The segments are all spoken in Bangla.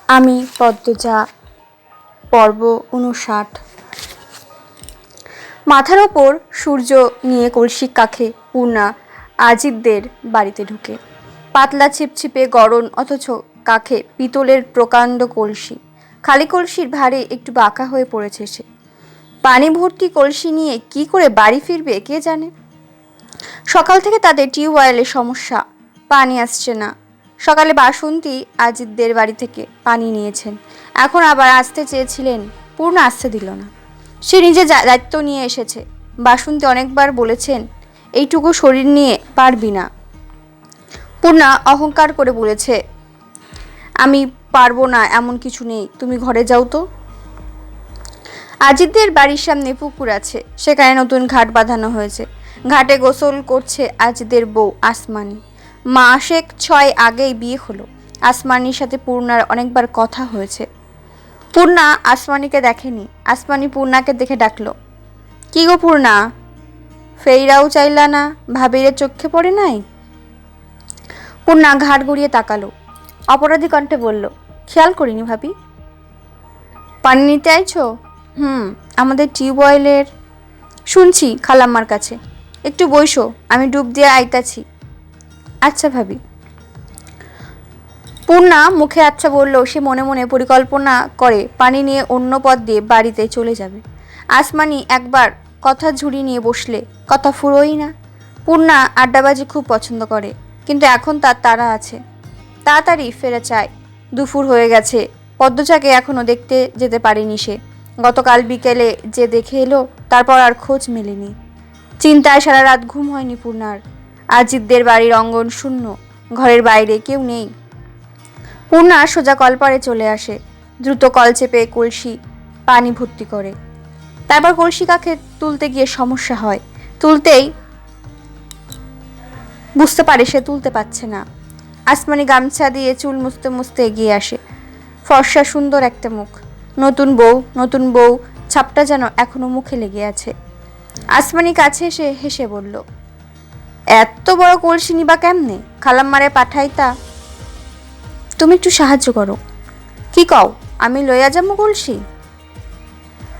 আমি পদ্মজা। পর্ব ৫৯। মাথার ওপর সূর্য নিয়ে কলসির কাছে পূর্ণা আজিতদের বাড়িতে ঢুকে। পাতলা ছিপছিপে গরম, অথচ কাছে পিতলের প্রকাণ্ড কলসি। খালি কলসির ভারে একটু বাঁকা হয়ে পড়েছে সে। পানি ভর্তি কলসি নিয়ে কি করে বাড়ি ফিরবে কে জানে। সকাল থেকে তাদের টিউবওয়েলের সমস্যা, পানি আসছে না। সকালে বাসন্তী আজিতদের বাড়ি থেকে পানি নিয়েছেন, এখন আবার আসতে চেয়েছিলেন, পূর্ণা আসতে দিল না। সে নিজে দায়িত্ব নিয়ে এসেছে। বাসন্তী অনেকবার বলেছেন, এইটুকু শরীর নিয়ে পারবি না। পূর্ণা অহংকার করে বলেছে, আমি পারবো না এমন কিছু নেই, তুমি ঘরে যাও তো। আজিতদের বাড়ির সামনে পুকুর আছে, সেখানে নতুন ঘাট বাঁধানো হয়েছে। ঘাটে গোসল করছে আজিদের বউ আসমানি। মাসেক ৬ আগেই বিয়ে হলো। আসমানির সাথে পূর্ণার অনেকবার কথা হয়েছে। পূর্ণা আসমানিকে দেখেনি। আসমানি পূর্ণাকে দেখে ডাকলো, কি গো পূর্ণা, ফেইরাও চাইলা না, ভাবিরে চোখে পড়ে নাই? পূর্ণা ঘাট গড়িয়ে তাকালো, অপরাধী কণ্ঠে বলল, খেয়াল করিনি ভাবি। পানি নিতে আইছো? আমাদের টিউবওয়েলের। শুনছি খালাম্মার কাছে। একটু বইসো, আমি ডুব দিয়ে আইতাছি। আচ্ছা ভাবি। পূর্ণা মুখে আচ্ছা বলল, সে মনে মনে পরিকল্পনা করে পানি নিয়ে অন্য পথ দিয়ে বাড়িতে চলে যাবে। আসমানি একবার কথা ঝুড়ি নিয়ে বসলে কথা ফুরোই না। পূর্ণা আড্ডাবাজি খুব পছন্দ করে, কিন্তু এখন তার তাড়া আছে, তাড়াতাড়ি ফেরা চায়। দুপুর হয়ে গেছে, পদ্মজাকে এখনও দেখতে যেতে পারেনি সে। গতকাল বিকেলে যে দেখে এলো, তারপর আর খোঁজ মেলেনি। চিন্তায় সারা রাত ঘুম হয়নি পূর্ণার। আজিতদের বাড়ির অঙ্গন শূন্য, ঘরের বাইরে কেউ নেই। পূর্ণা সোজা কলপাড়ে চলে আসে, দ্রুত কল চেপে কলসি পানি ভর্তি করে। তারপর কলসি কাকে তুলতে গিয়ে সমস্যা হয়। তুলতেই বুঝতে পারে সে তুলতে পারছে না। আসমানি গামছা দিয়ে চুল মুছতে মুছতে এগিয়ে আসে। ফর্সা সুন্দর একটা মুখ, নতুন বউ ছাপটা যেন এখনো মুখে লেগে আছে। আসমানি কাছে এসে হেসে বলল, এত বড় কলসি নিবা কেমনে? খালাম্মারে পাঠাইতা। তুমি একটু সাহায্য করো। কি কও, আমি লইয়া যাবো কলসি?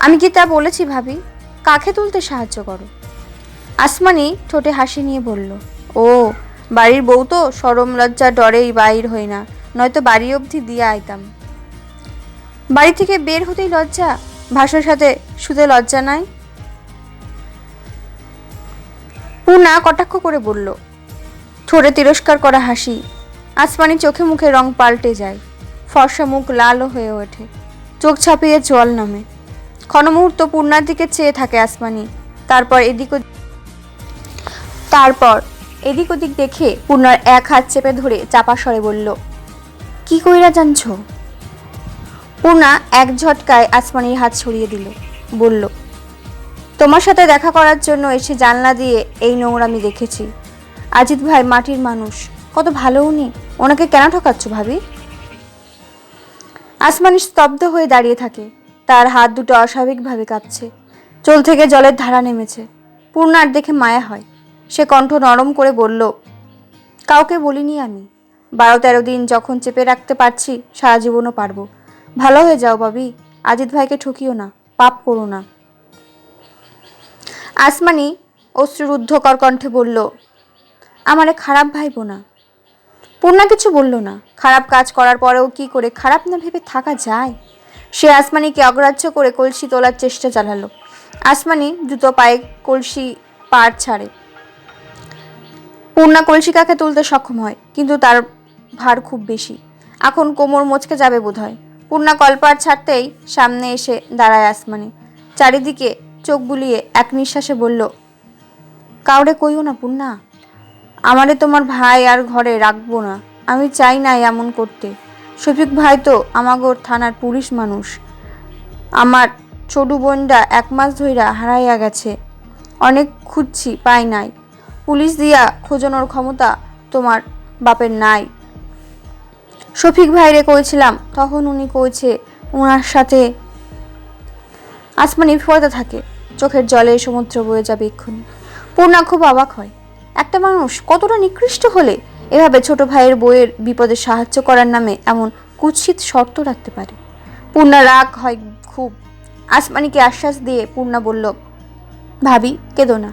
আমি কি তা বলেছি ভাবি? কাকে তুলতে সাহায্য করো। আসমানি ঠোঁটে হাসি নিয়ে বলল, ও, বাড়ির বউ তো শরম লজ্জা ডরেই বাইর হই না, নয়তো বাড়ি অবধি দিয়ে আইতাম। বাড়ি থেকে বের হতেই লজ্জা? ভাষার সাথে শুধু লজ্জা নাই? পূর্ণা কটাক্ষ করে বলল, ঠোঁটে তিরস্কার করা হাসি। আসমানি চোখে মুখে রং পাল্টে যায়, ফর্সা মুখ লাল হয়ে ওঠে, চোখ ছাপিয়ে জল নামে। ক্ষণমুহূর্ত পূর্ণার দিকে চেয়ে থাকে আসমানি, তারপর এদিক ওদিক দেখে পূর্ণার এক হাত চেপে ধরে চাপা স্বরে বলল, কি কইরা জানছ? পূর্ণা এক ঝটকায় আসমানির হাত সরিয়ে দিল, বলল, তোমার সাথে দেখা করার জন্য এসে জানলা দিয়ে এই নোংরামি দেখেছি। আজিত ভাই মাটির মানুষ, কত ভালো উনি, ওনাকে কেন ঠকাচ্ছ ভাবি? আসমানি স্তব্ধ হয়ে দাঁড়িয়ে থাকে, তার হাত দুটো অস্বাভাবিকভাবে কাঁপছে, চোল থেকে জলের ধারা নেমেছে। পূর্ণার দেখে মায়া হয়, সে কণ্ঠ নরম করে বলল, কাউকে বলিনি আমি। ১২-১৩ দিন যখন চেপে রাখতে পারছি, সারা জীবনও পারবো। ভালো হয়ে যাও ভাবি, আজিত ভাইকে ঠকিও না, পাপ করো না। আসমানি অশ্রুরুদ্ধকর কণ্ঠে বলল, আমারে খারাপ ভাইবো না। পূর্ণা কিছু বলল না। খারাপ কাজ করার পরেও কি করে খারাপ না ভেবে থাকা যায়? সে আসমানিকে অগ্রাহ্য করে কলসি তোলার চেষ্টা চালালো। আসমানি দ্রুত পায়ে কলসি পার ছাড়ে। পূর্ণা কলসি কাকে তুলতে সক্ষম হয়, কিন্তু তার ভার খুব বেশি, এখন কোমর মচকে যাবে বোধহয়। পূর্ণা কলপার ছাড়তেই সামনে এসে দাঁড়ায় আসমানি, চারিদিকে চোখ বুলিয়ে এক নিঃশ্বাসে বলল, কাউরে কইও না পূর্ণা, আমারে তোমার ভাই আর ঘরে রাখবো না। আমি চাই না এমন করতে। শফিক ভাই তো আমাগোর থানার পুলিশ মানুষ। আমার ছোট বোনটা ১ মাস ধইরা হারাইয়া গেছে, অনেক খুঁজছি পাই নাই। পুলিশ দিয়া খোঁজানোর ক্ষমতা তোমার বাপের নাই। শফিক ভাইরে কইছিলাম, তখন উনি কইছে ওনার সাথে। আসমানি ফোয়াতে থাকে, চোখের জলে সমুদ্র বয়ে যাবে এক্ষুনি। পূর্ণা খুব অবাক হয়, একটা মানুষ কতটা নিকৃষ্ট হলে এভাবে ছোট ভাইয়ের বউয়ের বিপদে সাহায্য করার নামে এমন কুৎসিত শর্ত রাখতে পারে? পূর্ণা রাগ হয় খুব। আসমানিকে আশ্বাস দিয়ে পূর্ণা বলল, ভাবি কেঁদো না।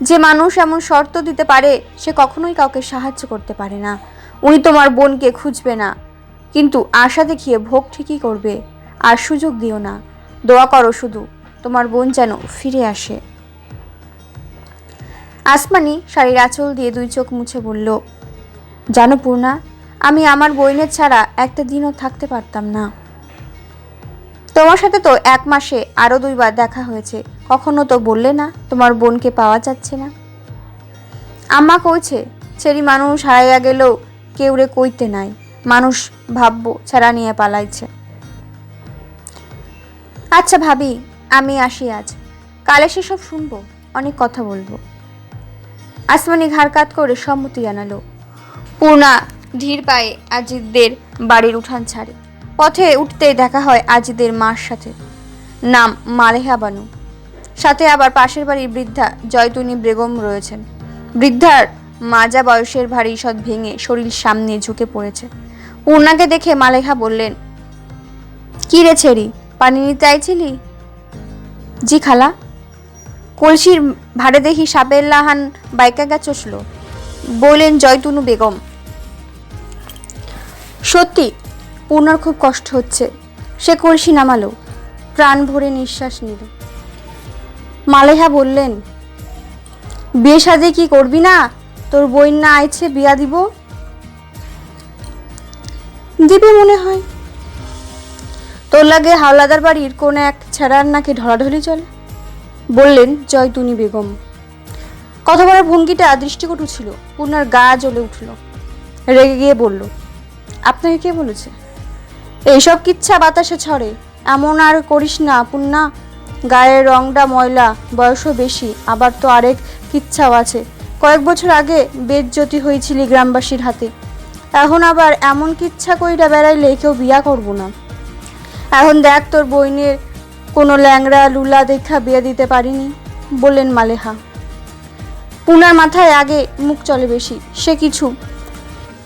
যে মানুষ এমন শর্ত দিতে পারে সে কখনোই কাউকে সাহায্য করতে পারে না। উনি তোমার বোনকে খুঁজবে না, কিন্তু আশা দেখিয়ে ভোগ ঠিকই করবে। আর সুযোগ দিও না, দোয়া করো শুধু তোমার বোন যেন ফিরে আসে। আসমানি শাড়ির আঁচল দিয়ে 2 চোখ মুছে বলল, জানো পূর্ণা, আমি আমার বোনের ছাড়া একটা দিনও থাকতে পারতাম না। তোমার সাথে তো 1 মাসে আরো 2 বার দেখা হয়েছে, কখনো তো বললে না তোমার বোনকে পাওয়া যাচ্ছে না। আম্মা কইছে ছেড়ি মানুষ হারাইয়া গেলেও কেউরে কইতে নাই, মানুষ ভাববো ছাড়া নিয়ে পালাইছে। আচ্ছা ভাবি, আমি আসি আজ, কালে সেসব শুনবো, অনেক কথা বলবো। আসমানি ঘাড় কাত করে সম্মতি জানালো। পূর্ণা ধীর পায়ে আজিদদের বাড়ির উঠান ছাড়ে। পথে উঠতেই দেখা হয় আজিদের মার সাথে, নাম মালেহা বানু। সাথে আবার পাশের বাড়ির বৃদ্ধা জয়তুনি বেগম রয়েছেন। বৃদ্ধার মাজা বয়সের ভারী ঈষৎ ভেঙে শরীর সামনে ঝুঁকে পড়েছে। পূর্ণাকে দেখে মালেহা বললেন, কি রে ছেড়ি, পানি নিতে আইছিলি? জি খালা। কলসির ভাড়ে দেখি সাপের লাহান বাইকা গেছল, বললেন জয়তুনু বেগম। সত্যি পূর্ণার খুব কষ্ট হচ্ছে। সে কলসি নামালো, প্রাণ ভরে নিঃশ্বাস নিল। মালেহা বললেন, বিয়ে শাদী কি করবি না? তোর বইন না আইছে, বিয়া দিব। দিবি মনে হয়। তোর লাগে হাওলাদার বাড়ির কোন এক ছেড়ার নাকি ঢলাঢলি চলে, বললেন জয়তুনি বেগম। কথা বলার ভঙ্গিটা দৃষ্টিকটু ছিল। পূর্ণার গা জ্বলে উঠল। রেগে গিয়ে বলল, আপনাকে কে বলেছে? এইসব কিচ্ছা বাতাসে ছড়ে, এমন আর করিস না পূর্ণা। গায়ের রংটা ময়লা, বয়সও বেশি, আবার তো আরেক কিচ্ছাও আছে। কয়েক বছর আগে বেজ্জতি হয়েছিলি গ্রামবাসীর হাতে, এখন আবার এমন কিচ্ছা কইরা বেড়াইলে কেউ বিয়া করবো না। এখন দেখ তোর বইনের কোনো ল্যাংড়া লুলা দেখা বিয়ে দিতে পারিনি, বললেন মালেহা। পূর্ণার মাথায় আগে মুখ চলে বেশি। সে কিছু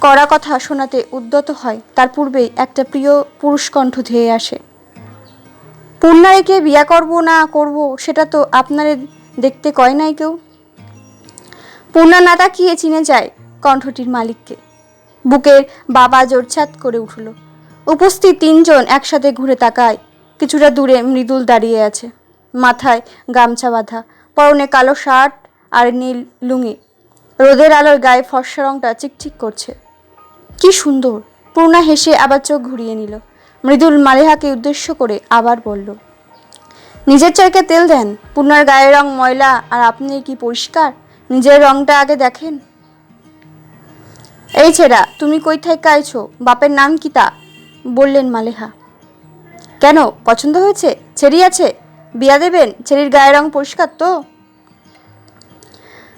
কড়া কথা শোনাতে উদ্যত হয়, তার পূর্বেই একটা প্রিয় পুরুষ কণ্ঠ ধেয়ে আসে। পূর্ণাকে বিয়া করব না করব সেটা তো আপনারে দেখতে কয় নাই কেউ। পূর্ণা না তাকিয়ে চিনে যায় কণ্ঠটির মালিককে। বুকের বাবা জোরছাদ করে উঠল। উপস্থিত 3 জন একসাথে ঘুরে তাকায়। কিছুটা দূরে মৃদুল দাঁড়িয়ে আছে, মাথায় গামছা বাঁধা, পরনে কালো শার্ট আর নীল লুঙ্গি। রোদের আলোর গায়ে ফর্সা রংটা চিকচিক করছে। কি সুন্দর! পূর্ণা হেসে আবার চোখ ঘুরিয়ে নিল। মৃদুল মালেহাকে উদ্দেশ্য করে আবার বলল, নিজের চরকে তেল দেন। পূর্ণার গায়ের রং ময়লা আর আপনি কি পরিষ্কার? নিজের রংটা আগে দেখেন। এই ছেড়া, তুমি কই থাইকা আইছো? বাপের নাম কি তা? বললেন মালেহা। কেন, পছন্দ হয়েছে? ছেড়ি আছে, বিয়া দেবেন? ছেড়ির গায়ের রং পরিষ্কার তো?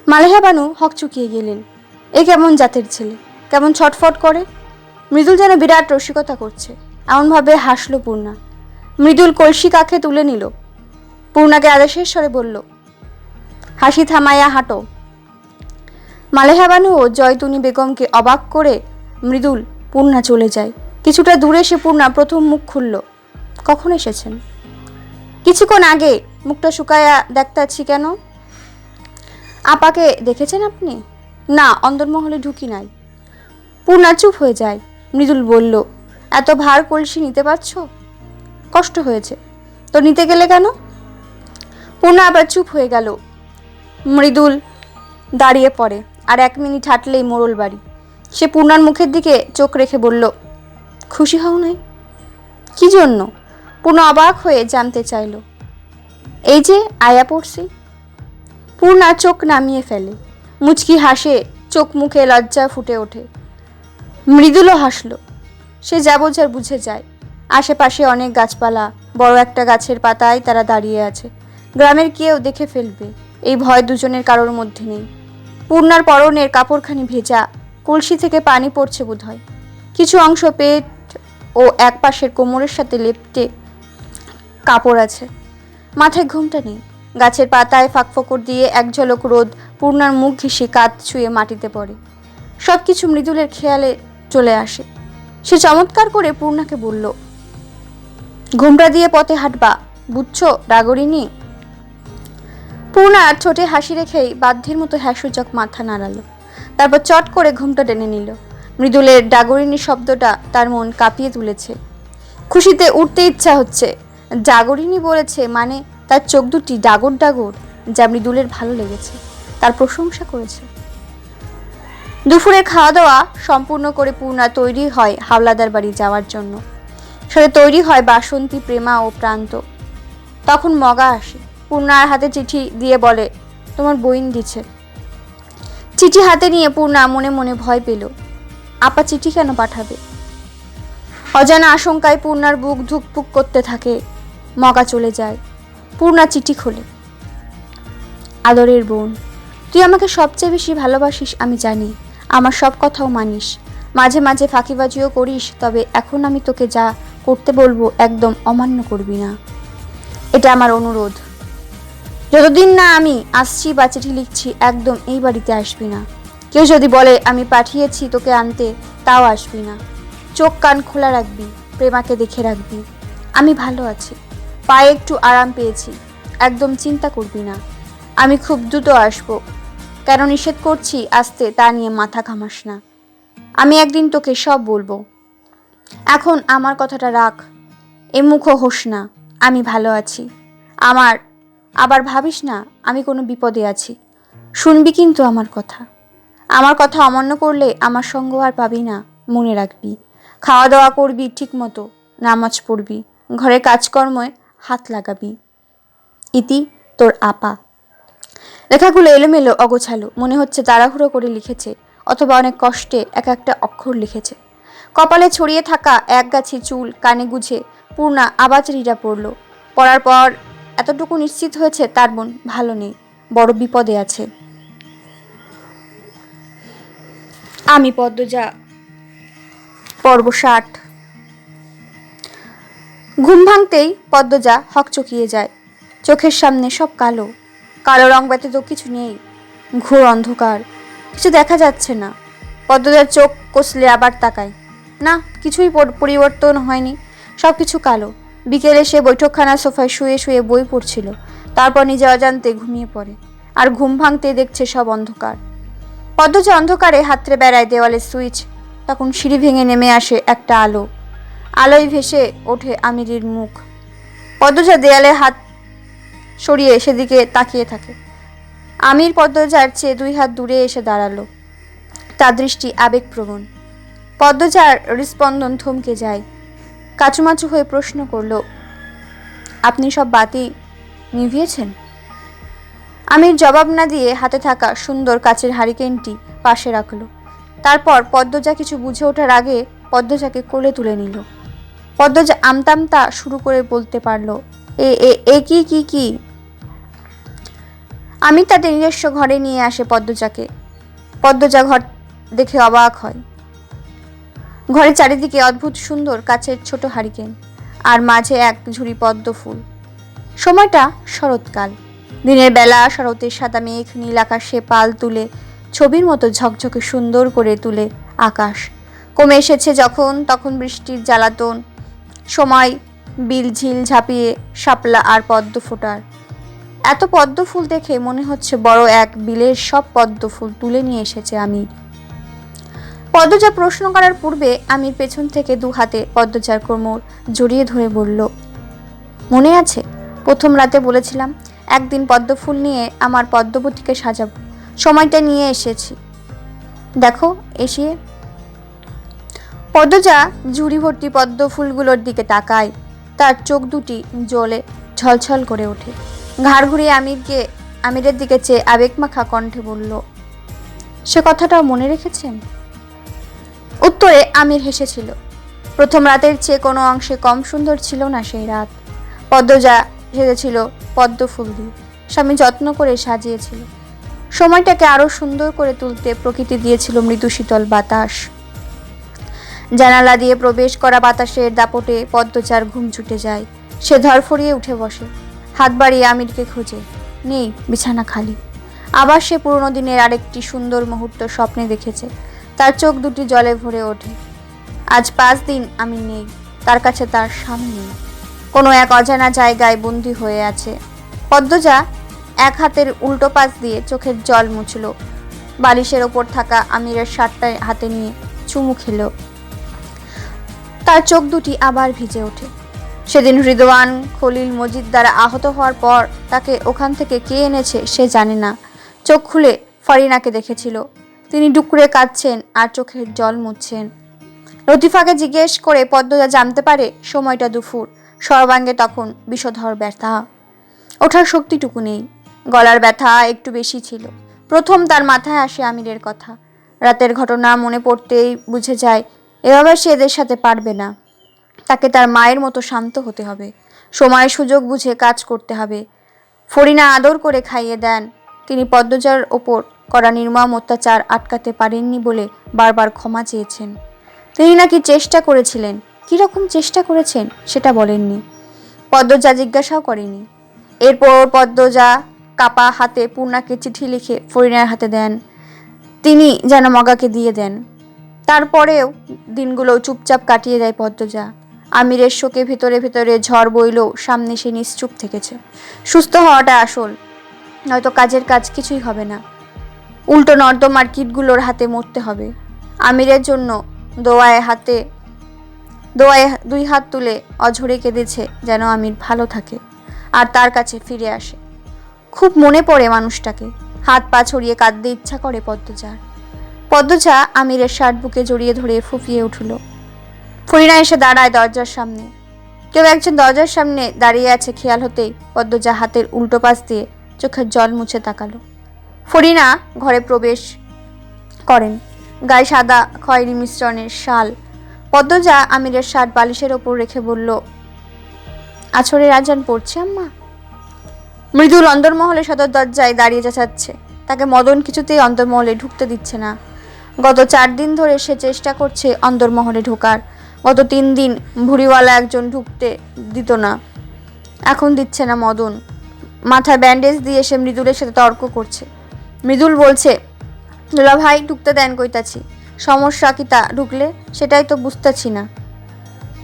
মালেহা বানু হকচুকিয়ে গেলেন। এ কেমন জাতের ছেলে, কেমন ছটফট করে! মৃদুল যেন বিরাট রসিকতা করছে, এমনভাবে হাসল পূর্ণা। মৃদুল কলসি কাখে তুলে নিল। পূর্ণাকে আদেশের স্বরে বলল, হাসি থামাইয়া হাঁটো। মালেহা বানু ও জয়তুনি বেগমকে অবাক করে মৃদুল পূর্ণা চলে যায়। কিছুটা দূরে এসে পূর্ণা প্রথম মুখ খুলল। কখন এসেছেন? কিছুক্ষণ আগে। মুখটা শুকায়া দেখতাছি কেন? আপাকে দেখেছেন আপনি? না, অন্দরমহলে ঢুকি নাই। পূর্ণা চুপ হয়ে যায়। মৃদুল বলল, এত ভার কলসি নিতে পারছো? কষ্ট হয়েছে। তো নিতে গেলে কেন? পূর্ণা আবার চুপ হয়ে গেল। মৃদুল দাঁড়িয়ে পড়ে। আর 1 মিনিট হাঁটলেই মোড়ল বাড়ি। সে পূর্ণার মুখের দিকে চোখ রেখে বলল, খুশি হও নাই? কি জন্য? পূর্ণা অবাক হয়ে জানতে চাইল। এই যে আয়া পড়ছি। পূর্ণা চোখ নামিয়ে ফেলে। মুচকি হাসে, চোখ মুখে লজ্জা ফুটে ওঠে। মৃদুলও হাসল। সে যা বোঝার বুঝে যায়। আশেপাশে অনেক গাছপালা, বড় একটা গাছের পাতায় তারা দাঁড়িয়ে আছে। গ্রামের কেউ দেখে ফেলবে, এই ভয় দুজনের কারোর মধ্যে নেই। পূর্ণার পরনের কাপড়খানি ভেজা, কলসি থেকে পানি পড়ছে বোধহয়। কিছু অংশ পেট ও এক পাশের কোমরের সাথে লেপ্টে কাপড় আছে। মাথায় ঘুমটা নেই। গাছের পাতায় ফাঁকফোকর দিয়ে এক ঝলক রোদ পূর্ণার মুখ ঘেঁষে কাঁধ ছুঁয়ে মাটিতে পড়ে। সব কিছু মৃদুলের খেয়ালে চলে আসে। সে চমৎকার করে পূর্ণাকে বলল, ঘোমটা দিয়ে পথে হাঁটবা, বুঝছো ডাগরিনী? পূর্ণা ঠোঁটে হাসি রেখেই বাধ্যের মতো হ্যাসূচক মাথা নাড়ালো। তারপর চট করে ঘোমটা টেনে নিল। মৃদুলের ডাগরিনী শব্দটা তার মন কাঁপিয়ে তুলেছে। খুশিতে উঠতে ইচ্ছা হচ্ছে। জাগরিনী বলেছে মানে তার চোখ দুটি ডাগর ডাগর, যা মৃদুলের ভালো লেগেছে, তার প্রশংসা করেছে। দুপুরে খাওয়া দাওয়া সম্পূর্ণ করে পূর্ণা তৈরি হয় হাওলাদার বাড়ি যাওয়ার জন্য। সাথে তৈরি হয় বাসন্তী, প্রেমা ও প্রান্ত। তখন মগা আসে, পূর্ণার হাতে চিঠি দিয়ে বলে, তোমার বইন দিছে। চিঠি হাতে নিয়ে পূর্ণা মনে মনে ভয় পেল। আপা চিঠি কেন পাঠাবে? অজানা আশঙ্কায় পূর্ণার বুক ধুকপুক করতে থাকে। মগা চলে যায়। পূর্ণা চিঠি খোলে। আদরের বোন, তুই আমাকে সবচেয়ে বেশি ভালোবাসিস আমি জানি, আমার সব কথাও মানিস, মাঝে মাঝে ফাঁকিবাজিও করিস, তবে এখন আমি তোকে যা করতে বলবো একদম অমান্য করবি না, এটা আমার অনুরোধ। যতদিন না আমি আসছি বা চিঠি লিখছি একদম এই বাড়িতে আসবি না। কেউ যদি বলে আমি পাঠিয়েছি তোকে আনতে, তাও আসবি না। চোখ কান খোলা রাখবি, প্রেমাকে দেখে রাখবি। আমি ভালো আছি, পায়ে একটু আরাম পেয়েছি, একদম চিন্তা করবি না। আমি খুব দ্রুত আসবো। কেন নিষেধ করছি আসতে তা নিয়ে মাথা ঘামাস না। আমি একদিন তোকে সব বলবো। এখন আমার কথাটা রাখ, এ মুখও হোস না। আমি ভালো আছি। আবার ভাবিস না আমি কোনো বিপদে আছি। শুনবি কিন্তু আমার কথা। আমার কথা অমান্য করলে আমার সঙ্গ আর পাবি না, মনে রাখবি। খাওয়া দাওয়া করবি ঠিক মতো, নামাজ পড়বি, ঘরের কাজকর্মে হাত লাগাবি। ইতি, তোর আপা। লেখাগুলো এলোমেলো, অগোছালো, মনে হচ্ছে তাড়াহুড়ো করে লিখেছে, অথবা অনেক কষ্টে এক একটা অক্ষর লিখেছে। কপালে ছড়িয়ে থাকা এক গাছি চুল কানে গুজে পূর্ণা আবার চিঠিটা পড়ল। পড়ার পর এতটুকু নিশ্চিত হয়েছে তার মন ভালো নেই, বড় বিপদে আছে। আমি পদ্মজা, পর্ব 60। ঘুম ভাঙতেই পদ্মজা হকচকিয়ে যায়। চোখের সামনে সব কালো, কালো রং ব্যতীত কিছু নেই। ঘোর অন্ধকার, কিছু দেখা যাচ্ছে না। পদ্মজার চোখ কষলে আবার তাকায়। না, কিছুই পরিবর্তন হয়নি, সব কিছু কালো। বিকেলে সে বৈঠকখানার সোফায় শুয়ে শুয়ে বই পড়ছিল, তারপর নিজে অজান্তে ঘুমিয়ে পড়ে। আর ঘুম ভাঙতে দেখছে সব অন্ধকার। পদ্মজা অন্ধকারে হাতড়ে বেড়ায় দেওয়ালের সুইচ। তখন সিঁড়ি ভেঙে নেমে আসে একটা আলো। আলোয় ভেসে ওঠে আমিরের মুখ। পদ্মজা দেয়ালে হাত সরিয়ে সেদিকে তাকিয়ে থাকে। আমির পদ্মজার চেয়ে 2 হাত দূরে এসে দাঁড়ালো। তার দৃষ্টি আবেগপ্রবণ। পদ্মজার হৃস্পন্দন থমকে যায়। কাচুমাচু হয়ে প্রশ্ন করলো, আপনি সব বাতি নিভিয়েছেন? আমির জবাব না দিয়ে হাতে থাকা সুন্দর কাচের হারিকেনটি পাশে রাখলো। তারপর পদ্মজা কিছু বুঝে ওঠার আগে পদ্মজাকে কোলে তুলে নিল। পদ্মজা আমতামতা শুরু করে বলতে পারলো, এ এ এ কি কি কি। আমির তাদের নিজস্ব ঘরে নিয়ে আসে পদ্মজাকে। পদ্মজা ঘর দেখে অবাক হয়। ঘরের চারিদিকে অদ্ভুত সুন্দর কাচের ছোট হারিকেন, আর মাঝে এক ঝুড়ি পদ্ম ফুল। সময়টা শরৎকাল। দিনের বেলা শরতের সাদা মেঘ নীল আকাশে পাল তুলে ছবির মতো ঝকঝকে সুন্দর করে তুলে আকাশ। কমে এসেছে যখন তখন বৃষ্টির জ্বালাতন। সময় বিল ঝিল ঝাঁপিয়ে শাপলা আর পদ্ম ফোটার। এত পদ্ম ফুল দেখে মনে হচ্ছে বড় এক বিলের সব পদ্ম ফুল তুলে নিয়ে এসেছে আমির। পদ্মজা প্রশ্ন করার পূর্বে আমির পেছন থেকে 2 হাতে পদ্মজার কোমর জড়িয়ে ধরে বলল, মনে আছে প্রথম রাতে বলেছিলাম একদিন পদ্ম ফুল নিয়ে আমার পদ্মবতীকে সাজাবো? সময়টা নিয়ে এসেছি, দেখো এসে। পদ্মজা ঝুড়ি ভর্তি পদ্ম ফুলগুলোর দিকে তাকায়। তার চোখ দুটি জ্বলে ছলছল করে ওঠে। ঘাড় ঘুরিয়ে আমিরের দিকে চেয়ে আবেগমাখা কণ্ঠে বলল, সে কথাটাও মনে রেখেছেন? উত্তরে আমির হেসেছিল। প্রথম রাতের চেয়ে কোনো অংশে কম সুন্দর ছিল না সেই রাত। পদ্মজা সেজেছিল পদ্ম ফুল দিয়ে, স্বামী যত্ন করে সাজিয়েছিল। সময়টাকে আরো সুন্দর করে তুলতে প্রকৃতি দিয়েছিল মৃদু শীতল বাতাস। জানালা দিয়ে প্রবেশ করা বাতাসের দাপটে পদ্মজার ঘুম ছুটে যায়। সে ধরফরিয়ে উঠে বসে, হাত বাড়িয়ে আমিরকে খোঁজে। নেই, বিছানা খালি। আবার সে পুরনো দিনের আরেকটি সুন্দর মুহূর্ত স্বপ্নে দেখেছে। তার চোখ দুটি জলে ভরে ওঠে। আজ 5 দিন আমি নেই, তার কাছে তার স্বামী নেই, কোনো এক অজানা জায়গায় বন্দী হয়ে আছে। পদ্মজা এক হাতের উল্টো পাশ দিয়ে চোখের জল মুছল, বালিশের ওপর থাকা আমিরের শার্টটা হাতে নিয়ে চুমু খেল। তার চোখ দুটি আবার ভিজে ওঠে। সেদিন রিদওয়ান খলিল মজিদ দ্বারা আহত হওয়ার পর তাকে ওখান থেকে কে এনেছে সে জানে না। চোখ খুলে ফরিনাকে দেখেছিল, তিনি ডুকরে কাঁদছেন আর চোখের জল মুছছেন। লতিফাকে জিজ্ঞেস করে পদ্মজা জানতে পারে সময়টা দুপুর। সর্বাঙ্গে তখন বিষধর ব্যথা, ওঠার শক্তিটুকু নেই, গলার ব্যথা একটু বেশি ছিল। প্রথম তার মাথায় আসে আমিরের কথা। রাতের ঘটনা মনে পড়তেই বুঝে যায় এভাবে সে এদের সাথে পারবে না। তাকে তার মায়ের মতো শান্ত হতে হবে, সময় সুযোগ বুঝে কাজ করতে হবে। ফরিনা আদর করে খাইয়ে দেন। তিনি পদ্মজার ওপর করা নির্মম অত্যাচার আটকাতে পারেননি বলে বারবার ক্ষমা চেয়েছেন। তিনি নাকি চেষ্টা করেছিলেন, কীরকম চেষ্টা করেছেন সেটা বলেননি। পদ্মজা জিজ্ঞাসাও করেনি। এরপর পদ্মজা কাপা হাতে পূর্ণাকে চিঠি লিখে ফরিনার হাতে দেন, তিনি যেন মগাকে দিয়ে দেন। তারপরেও দিনগুলো চুপচাপ কাটিয়ে দেয় পদ্মজা। আমিরের শোকে ভেতরে ভেতরে ঝড় বইলেও সামনে সে নিশ্চুপ থেকেছে। সুস্থ হওয়াটা আসল, নয়তো কাজের কাজ কিছুই হবে না। উল্টো নর্দমার কীটগুলোর হাতে মরতে হবে। আমিরের জন্য দোয়ায় 2 হাত তুলে অঝরে কেঁদেছে যেন আমির ভালো থাকে আর তার কাছে ফিরে আসে। খুব মনে পড়ে মানুষটাকে, হাত পা ছড়িয়ে কাঁদতে ইচ্ছা করে পদ্মজার। পদ্মজা আমিরের শার্ট বুকে জড়িয়ে ধরে ফুঁপিয়ে উঠল। ফরিনা এসে দাঁড়ায় দরজার সামনে। কেউ একজন দরজার সামনে দাঁড়িয়ে আছে খেয়াল হতেই পদ্মজা হাতের উল্টো পাশ দিয়ে চোখের জল মুছে তাকালো। ফরিনা ঘরে প্রবেশ করেন, গায়ে সাদা খয়েরি মিশ্রণের শাল। পদ্মজা আমিরের শার্ট বালিশের ওপর রেখে বলল, আছরের আজান পড়ছে আম্মা? মৃদুল অন্দরমহলে সদর দরজায় দাঁড়িয়ে চেঁচাচ্ছে। তাকে মদন কিছুতেই অন্দরমহলে ঢুকতে দিচ্ছে না। গত 4 দিন ধরে সে চেষ্টা করছে অন্দরমহলে ঢোকার। গত 3 দিন ভুড়িওয়ালা একজন ঢুকতে দিত না, এখন দিচ্ছে না মদন। মাথায় ব্যান্ডেজ দিয়ে সে মৃদুলের সাথে তর্ক করছে। মৃদুল বলছে, দুলা ভাই ঢুকতে দেন কইতাছি, সমস্যা কি তা ঢুকলে? সেটাই তো বুঝতেছি না।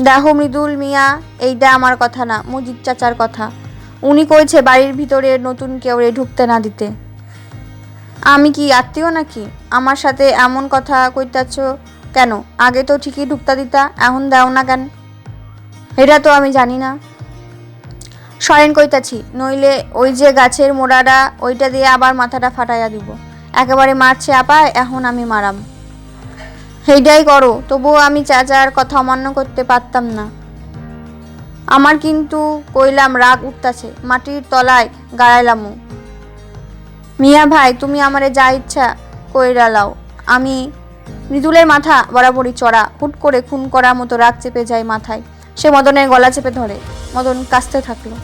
দেখো মৃদুল মিয়া, এইটা আমার কথা না, মজিদ চাচার কথা। উনি কইছে বাড়ির ভিতরে নতুন কেউ ঢুকতে না দিতে। আমি কি আত্মীয় নাকি? আমার সাথে এমন কথা কইতাছ কেন? আগে তো ঠিকই ঢুকতা দিতা, এখন দাও না কেন? এটা তো আমি জানি না। সরেন কইতাছি, নইলে ওই যে গাছের মোড়াটা ওইটা দিয়ে আবার মাথাটা ফাটাইয়া দিব। একেবারে মারছে আপা, এখন আমি মারাম। সেইটাই করো, তবুও আমি চাচার কথা অমান্য করতে পারতাম না। আমার কিন্তু কইলাম রাগ উঠতাছে, মাটির তলায় গাড়াইলামু। মিয়া ভাই তুমি আমারে যা ইচ্ছা কইরা লাও, আমি। মৃদুলের মাথা বরাবরই চড়া, হুট করে খুন করার মতো রাগ চেপে যায় মাথায়। সে মদনের গলা চেপে ধরে। মদন কাঁদতে থাকলো।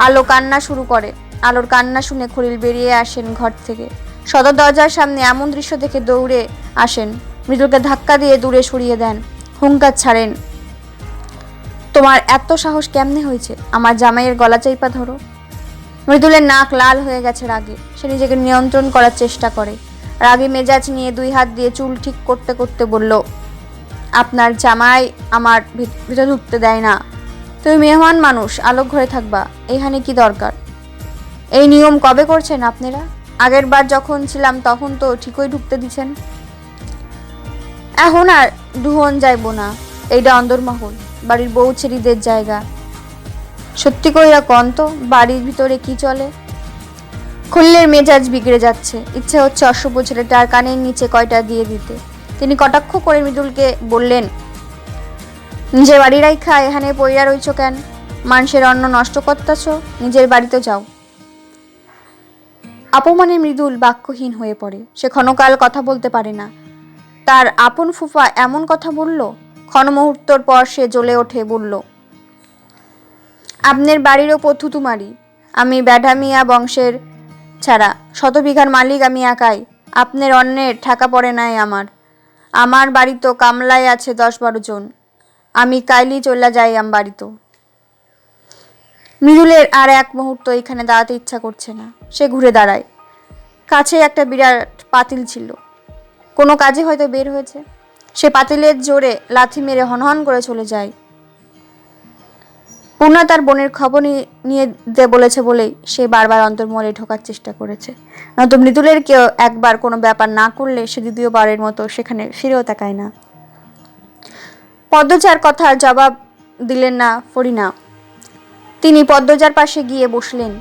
আলো কান্না শুরু করে। আলোর কান্না শুনে খলিল বেরিয়ে আসেন ঘর থেকে। সদর দরজার সামনে এমন দৃশ্য দেখে দৌড়ে আসেন। মৃদুলকে ধাক্কা দিয়ে দূরে সরিয়ে দেন, হুঙ্কার ছাড়েন, তোমার এত সাহস কেমনে হয়েছে আমার জামাইয়ের গলা চাইপা ধরো? মৃদুলের নাক লাল হয়ে গেছে রাগে। সে নিজেকে নিয়ন্ত্রণ করার চেষ্টা করে। রাগে মেজাজ নিয়ে 2 হাত দিয়ে চুল ঠিক করতে করতে বলল, আপনার জামাই আমার ভিতরে ঢুকতে দেয় না। তুমি মেহমান মানুষ, আলোক ঘরে থাকবা, এখানে কি দরকার? এই নিয়ম কবে করছেন আপনারা? আগের বার যখন ছিলাম তখন তো ঠিকই ঢুকতে দিছেন। এখন আর দুহন যাইব না, এইটা অন্দরমহল, বাড়ির বউ ছেড়িদের জায়গা। সত্যি কইরা কন তো, বাড়ির ভিতরে কি চলে? খলিলের মেজাজ বিগড়ে যাচ্ছে। ইচ্ছে হচ্ছে অশুভ ছেলেটার কানের নিচে কয়টা দিয়ে দিতে। তিনি কটাক্ষ করে মৃদুলকে বললেন, নিজের বাড়ি রাইখা এখানে পইরা রইছ কেন? মানুষের অন্ন নষ্ট করতেছ, নিজের বাড়িতে যাও। অপমানে মৃদুল বাক্যহীন হয়ে পড়ে। সে ক্ষণকাল কথা বলতে পারে না। তার আপন ফুফা এমন কথা বলল। ক্ষণমুহূর্তর পর সে জ্বলে ওঠে, বলল, আপনার বাড়ির ওপর থুতু মারি। আমি ব্যাঢামিয়া বংশের ছাড়া, 100 বিঘার মালিক আমি একাই। আপনার অন্যের ঠেকা পড়ে নাই আমার। আমার বাড়ি তো কামলায় আছে 10-12 জন। আমি কাইলি চলে যাই বাড়িতে। মৃদুলের আর এক মুহূর্ত এখানে দাঁড়াতে ইচ্ছা করছে না। সে ঘুরে দাঁড়ায়। কাছে একটা বিরাট পাতিল ছিল, কোনো কাজে হয়তো বের হয়েছে। সে পাতিলের জোরে লাথি মেরে হনহন করে চলে যায়। পূর্ণা তার বোনের খবর নিয়ে দিতে বলেছে বলেই সে বারবার অন্তর্মহলে ঢোকার চেষ্টা করেছে। নয়তো মৃদুলের কেউ একবার কোনো ব্যাপার না করলে সে দ্বিতীয়বারের মতো সেখানে ফিরেও তাকায় না। পদ্মজার কথার জবাব দিলেন না ফরিনা। তিনি পদ্মজার পাশে গিয়ে বসলেন।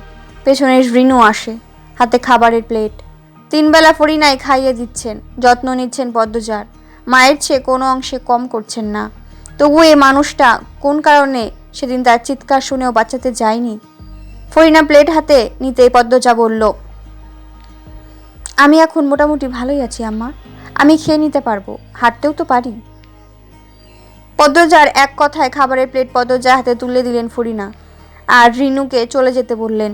পেছনে রিনু আসে, হাতে খাবারের প্লেট। 3 বেলা ফরিনাই খাইয়ে দিচ্ছেন, যত্ন নিচ্ছেন পদ্মজার। মায়ের চেয়ে কোনো অংশে কম করছেন না। তবু এই মানুষটা কোন কারণে সেদিন তার চিৎকার শুনেও বাঁচাতে যায়নি। ফরিনা প্লেট হাতে নিতেই পদ্মজা বলল, আমি এখন মোটামুটি ভালোই আছি আম্মা, আমি খেয়ে নিতে পারবো, হাঁটতেও তো পারি। পদ্মজার এক কথায় খাবারের প্লেট পদ্মজার হাতে তুলে দিলেন ফরিনা, আর রিনুকে চলে যেতে বললেন।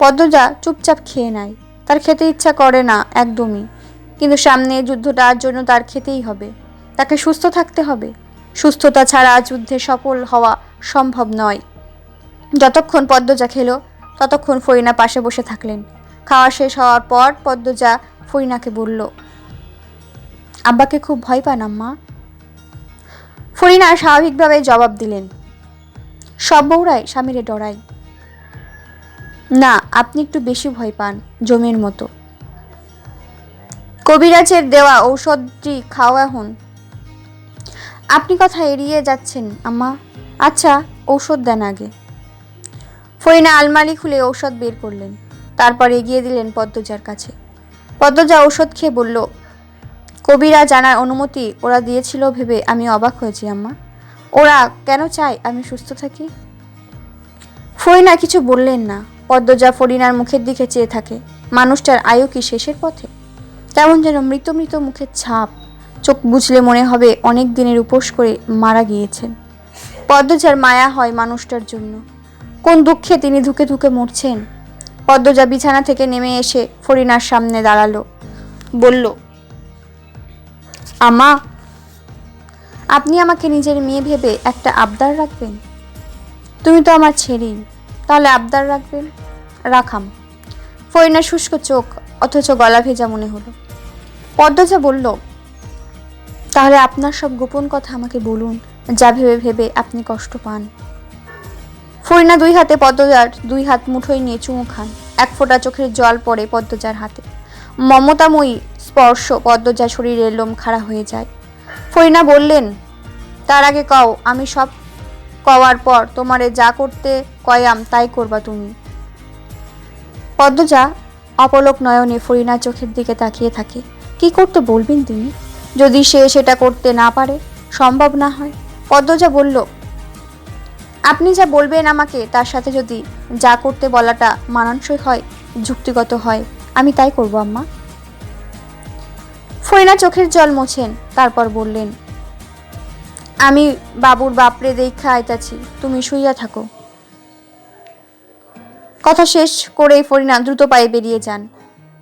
পদ্মজা চুপচাপ খেয়ে নেয়। তার খেতে ইচ্ছা করে না একদমই, কিন্তু সামনে যুদ্ধটার জন্য তার খেতেই হবে। তাকে সুস্থ থাকতে হবে। সুস্থতা ছাড়া যুদ্ধে সফল হওয়া সম্ভব নয়। যতক্ষণ পদ্মজা খেলো ততক্ষণ ফরিনা পাশে বসে থাকলেন। খাওয়া শেষ হওয়ার পর পদ্মজা ফরিনাকে বলল, আব্বাকে খুব ভয় পান আম্মা? ফরিনা স্বাভাবিকভাবে জবাব দিলেন, সব বউরাই স্বামীরে ডরায়। না, আপনি একটু বেশি ভয় পান, জমের মতো। কবিরাজের দেওয়া ঔষধটি খাও এখন। আপনি কথা এড়িয়ে যাচ্ছেন আম্মা। আচ্ছা, ঔষধ দেন আগে। ফরিনা আলমারি খুলে ঔষধ বের করলেন, তারপর এগিয়ে দিলেন পদ্মজার কাছে। পদ্মজা ঔষধ খেয়ে বলল, কবিরা জানার অনুমতি ওরা দিয়েছিল ভেবে আমি অবাক হয়েছি আম্মা। ওরা কেন চায় আমি সুস্থ থাকি? ফরিনা কিছু বললেন না। পদ্মজা ফরিনার মুখের দিকে চেয়ে থাকে। মানুষটার আয়ু কি শেষের পথে? কেমন যেন মৃত মৃত মুখের ছাপ। চোখ বুঝলে মনে হবে অনেক দিনের উপোস করে মারা গিয়েছেন। পদ্মজার মায়া হয় মানুষটার জন্য। কোন দুঃখে তিনি ধুকে ধুকে মরছেন। পদ্মজা বিছানা থেকে নেমে এসে ফরিনার সামনে দাঁড়ালো, বলল, আম্মা, আপনি আমাকে নিজের মেয়ে ভেবে একটা আবদার রাখবেন? তুমি তো আমার ছেড়েই, তাহলে আবদার রাখবেন? রাখাম। ফরিনার শুষ্ক চোখ, অথচ গলা ভেজা মনে হলো। পদ্মজা বলল, তাহলে আপনার সব গোপন কথা আমাকে বলুন, যা ভেবে ভেবে আপনি কষ্ট পান। ফরিনা 2 হাতে পদ্মজার 2 হাত মুঠোয় নিয়ে চুমু খান। এক ফোঁটা চোখের জল পড়ে পদ্মজার হাতে। মমতাময়ী স্পর্শ পদ্মজার শরীরের লোম খাড়া হয়ে যায়। ফরিনা বললেন, তার আগে কও, আমি সব কওয়ার পর তোমারে যা করতে কয়াম তাই করবা তুমি। পদ্মজা অপলক নয়নে ফরিনার চোখের দিকে তাকিয়ে থাকে। কি করতে বলবেন তিনি? যদি সে সেটা করতে না পারে, সম্ভব না হয়? পদ্মজা বলল, আপনি যা বলবেন আমাকে, তার সাথে যদি যা করতে বলাটা মানানসই হয়, যুক্তিগত হয়, আমি তাই করব আম্মা। ফরিনা চোখের জল মোছেন, তারপর বললেন, আমি বাবুর বাপরে দেখা আইতাছি, তুমি শুইয়া থাকো। কথা শেষ করেই ফরিনা দ্রুত পায়ে বেরিয়ে যান।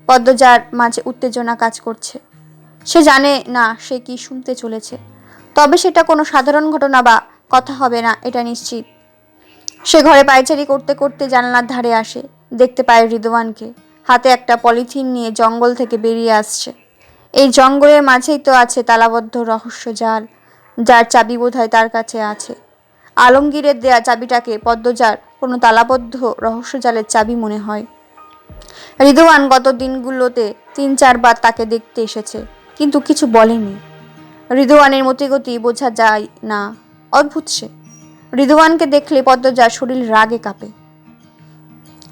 পদ্মজার মাঝে উত্তেজনা কাজ করছে। সে জানে না সে কি শুনতে চলেছে, তবে সেটা কোনো সাধারণ ঘটনা বা কথা হবে না, এটা নিশ্চিত। সে ঘরে পায়চারি করতে করতে জানালার ধারে আসে। দেখতে পায় রিদওয়ানকে হাতে একটা পলিথিন নিয়ে জঙ্গল থেকে বেরিয়ে আসছে। এই জঙ্গলের মাঝেই তো আছে তালাবদ্ধ রহস্য জাল, যার চাবি বোধহয় তার কাছে আছে। আলমগীরের দেয়া চাবিটাকে পদ্মজার কোনো তালাবদ্ধ রহস্য জালের চাবি মনে হয়। রিদওয়ান গত দিনগুলোতে 3-4 বার তাকে দেখতে এসেছে, কিন্তু কিছু বলেনি। রিদওয়ানের মতিগতি বোঝা যায় না, অদ্ভুত সে। রিদওয়ানকে দেখলে পদ্মজার শরীর রাগে কাঁপে।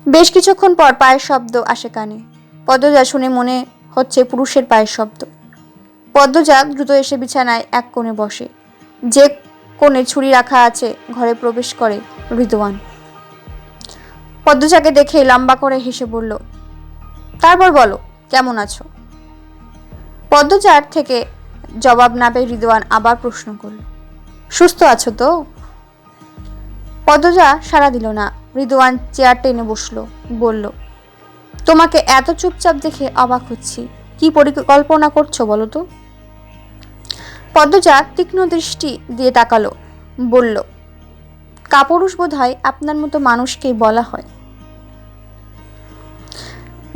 বেশ কিছুক্ষণ পর পায়ের শব্দ আসে কানে। পদ্মজা শুনে মনে হচ্ছে পুরুষের পায়ের শব্দ। পদ্মজা দ্রুত এসে বিছানায় এক কোণে বসে। যে কোণে ছুরি রাখা আছে ঘরে প্রবেশ করে রিদওয়ান। পদ্মজাকে দেখে লম্বা করে হেসে বলল, তারপর বলো, কেমন আছো? পদ্মজার থেকে জবাব না পেয়ে রিদওয়ান আবার প্রশ্ন করল, সুস্থ আছো তো? পদ্মজা সাড়া দিল না। রিদওয়ান চেয়ার টেনে বসলো, বলল, তোমাকে এত চুপচাপ দেখে অবাক হচ্ছি, কি পরিকল্পনা করছো বলো তো? পদ্মজা তীক্ষ্ণ দৃষ্টি দিয়ে তাকালো, বলল, কাপুরুষ বোধ হয় আপনার মতো মানুষকেই বলা হয়।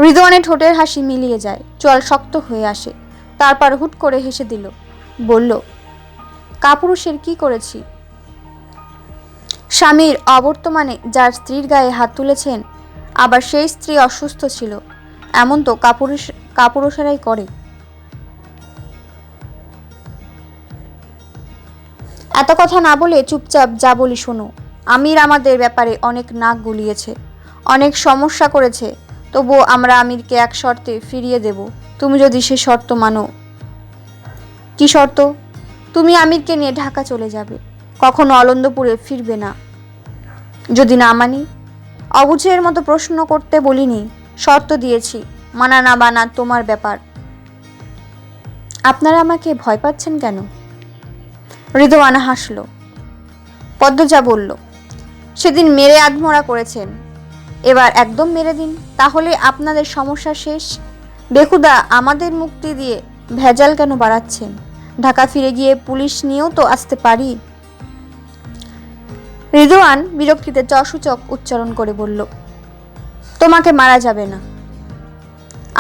রিদওয়ানের ঠোঁটের হাসি মিলিয়ে যায়, চোয়াল শক্ত হয়ে আসে। তারপর হুট করে হেসে দিল, বলল, কাপুরুষের কি করেছি? স্বামীর অবর্তমানে যার স্ত্রীর গায়ে হাত তুলেছেন, আবার সেই স্ত্রী অসুস্থ ছিল, এমন তো কাপুরুষেরাই করে। এত কথা না বলে চুপচাপ যা বলি শোনো। আমির আমাদের ব্যাপারে অনেক নাক গলিয়েছে, অনেক সমস্যা করেছে, তবুও আমরা আমিরকে এক শর্তে ফিরিয়ে দেব, তুমি যদি সে শর্ত মানো। কি শর্ত? তুমি আমিরকে নিয়ে ঢাকা চলে যাবে, কখনো অলন্দপুরে ফিরবে না। যদি না মানি? অবুঝের মতো প্রশ্ন করতে বলিনি, শর্ত দিয়েছি, মানা না মানা তোমার ব্যাপার। আপনারা আমাকে ভয় পাচ্ছেন কেন? রিদওয়ান হাসল। পদ্মজা বলল, সেদিন মেরে আধমরা করেছেন, এবার একদম মেরে দিন, তাহলে আপনাদের সমস্যা শেষ। বেহুদা আমাদের মুক্তি দিয়ে ভেজাল কেন বাড়াচ্ছেন? ঢাকা ফিরে গিয়ে পুলিশ নিয়েও তো আসতে পারি। রিদওয়ান বিরক্তিতে চসূচক উচ্চারণ করে বলল, তোমাকে মারা যাবে না।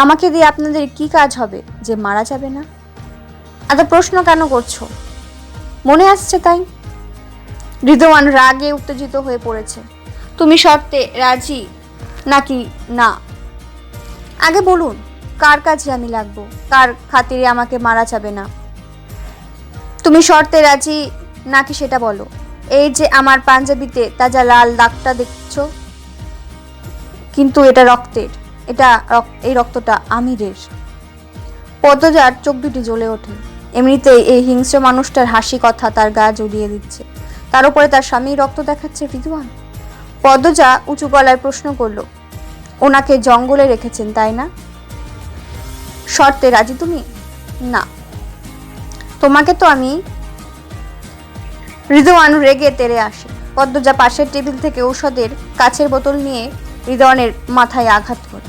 আমাকে দিয়ে আপনাদের কি কাজ হবে যে মারা যাবে না? এত প্রশ্ন কেন করছো? মনে আসছে তাই? রিদওয়ান রাগে উত্তেজিত হয়ে পড়েছে। তুমি শর্তে রাজি নাকি না? আগে বলুন, কার কাজে আমি লাগবো, কার খাতিরে আমাকে মারা যাবে না? তুমি শর্তে রাজি নাকি সেটা বলো। এই যে আমার পাঞ্জাবিতে তাজা লাল দাগটা দেখছো, কিন্তু এটা রক্তের, এই রক্তটা আমিরের। পদ্মজার চোখ দুটি জ্বলে ওঠে। এমনিতেই এই হিংস্র মানুষটার হাসি কথা তার গা জ্বলিয়ে দিচ্ছে, তার উপরে তার স্বামীর রক্ত দেখাচ্ছে রিদওয়ান। পদ্মজা উঁচু গলায় প্রশ্ন করলো, ওনাকে জঙ্গলে রেখেছেন তাই না? শর্তে রাজি তুমি? না। তোমাকে তো আমি। রিদওয়ান রেগে তেড়ে আসে। পদ্মজা পাশের টেবিল থেকে ঔষধের কাচের বোতল নিয়ে রিদওয়ানের মাথায় আঘাত করে।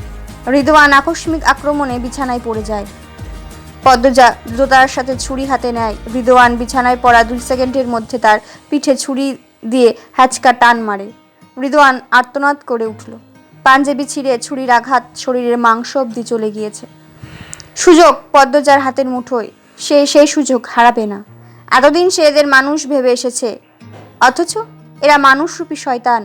রিদওয়ান আকস্মিক আক্রমণে বিছানায় পড়ে যায়। পদ্মজা দ্রুততার সাথে ছুরি হাতে নেয়। রিদওয়ান বিছানায় পড়া 2 সেকেন্ডের মধ্যে তার পিঠে ছুরি দিয়ে হ্যাচকা টান মারে। রিদওয়ান আর্তনাদ করে উঠল। পাঞ্জাবি ছিঁড়ে ছুরির আঘাত শরীরের মাংস অবধি চলে গিয়েছে। সুযোগ পদ্মজার হাতের মুঠোয়, সে সেই সুযোগ হারাবে না। এতদিন সে এদের মানুষ ভেবে এসেছে, অথচ এরা মানুষরূপী শয়তান।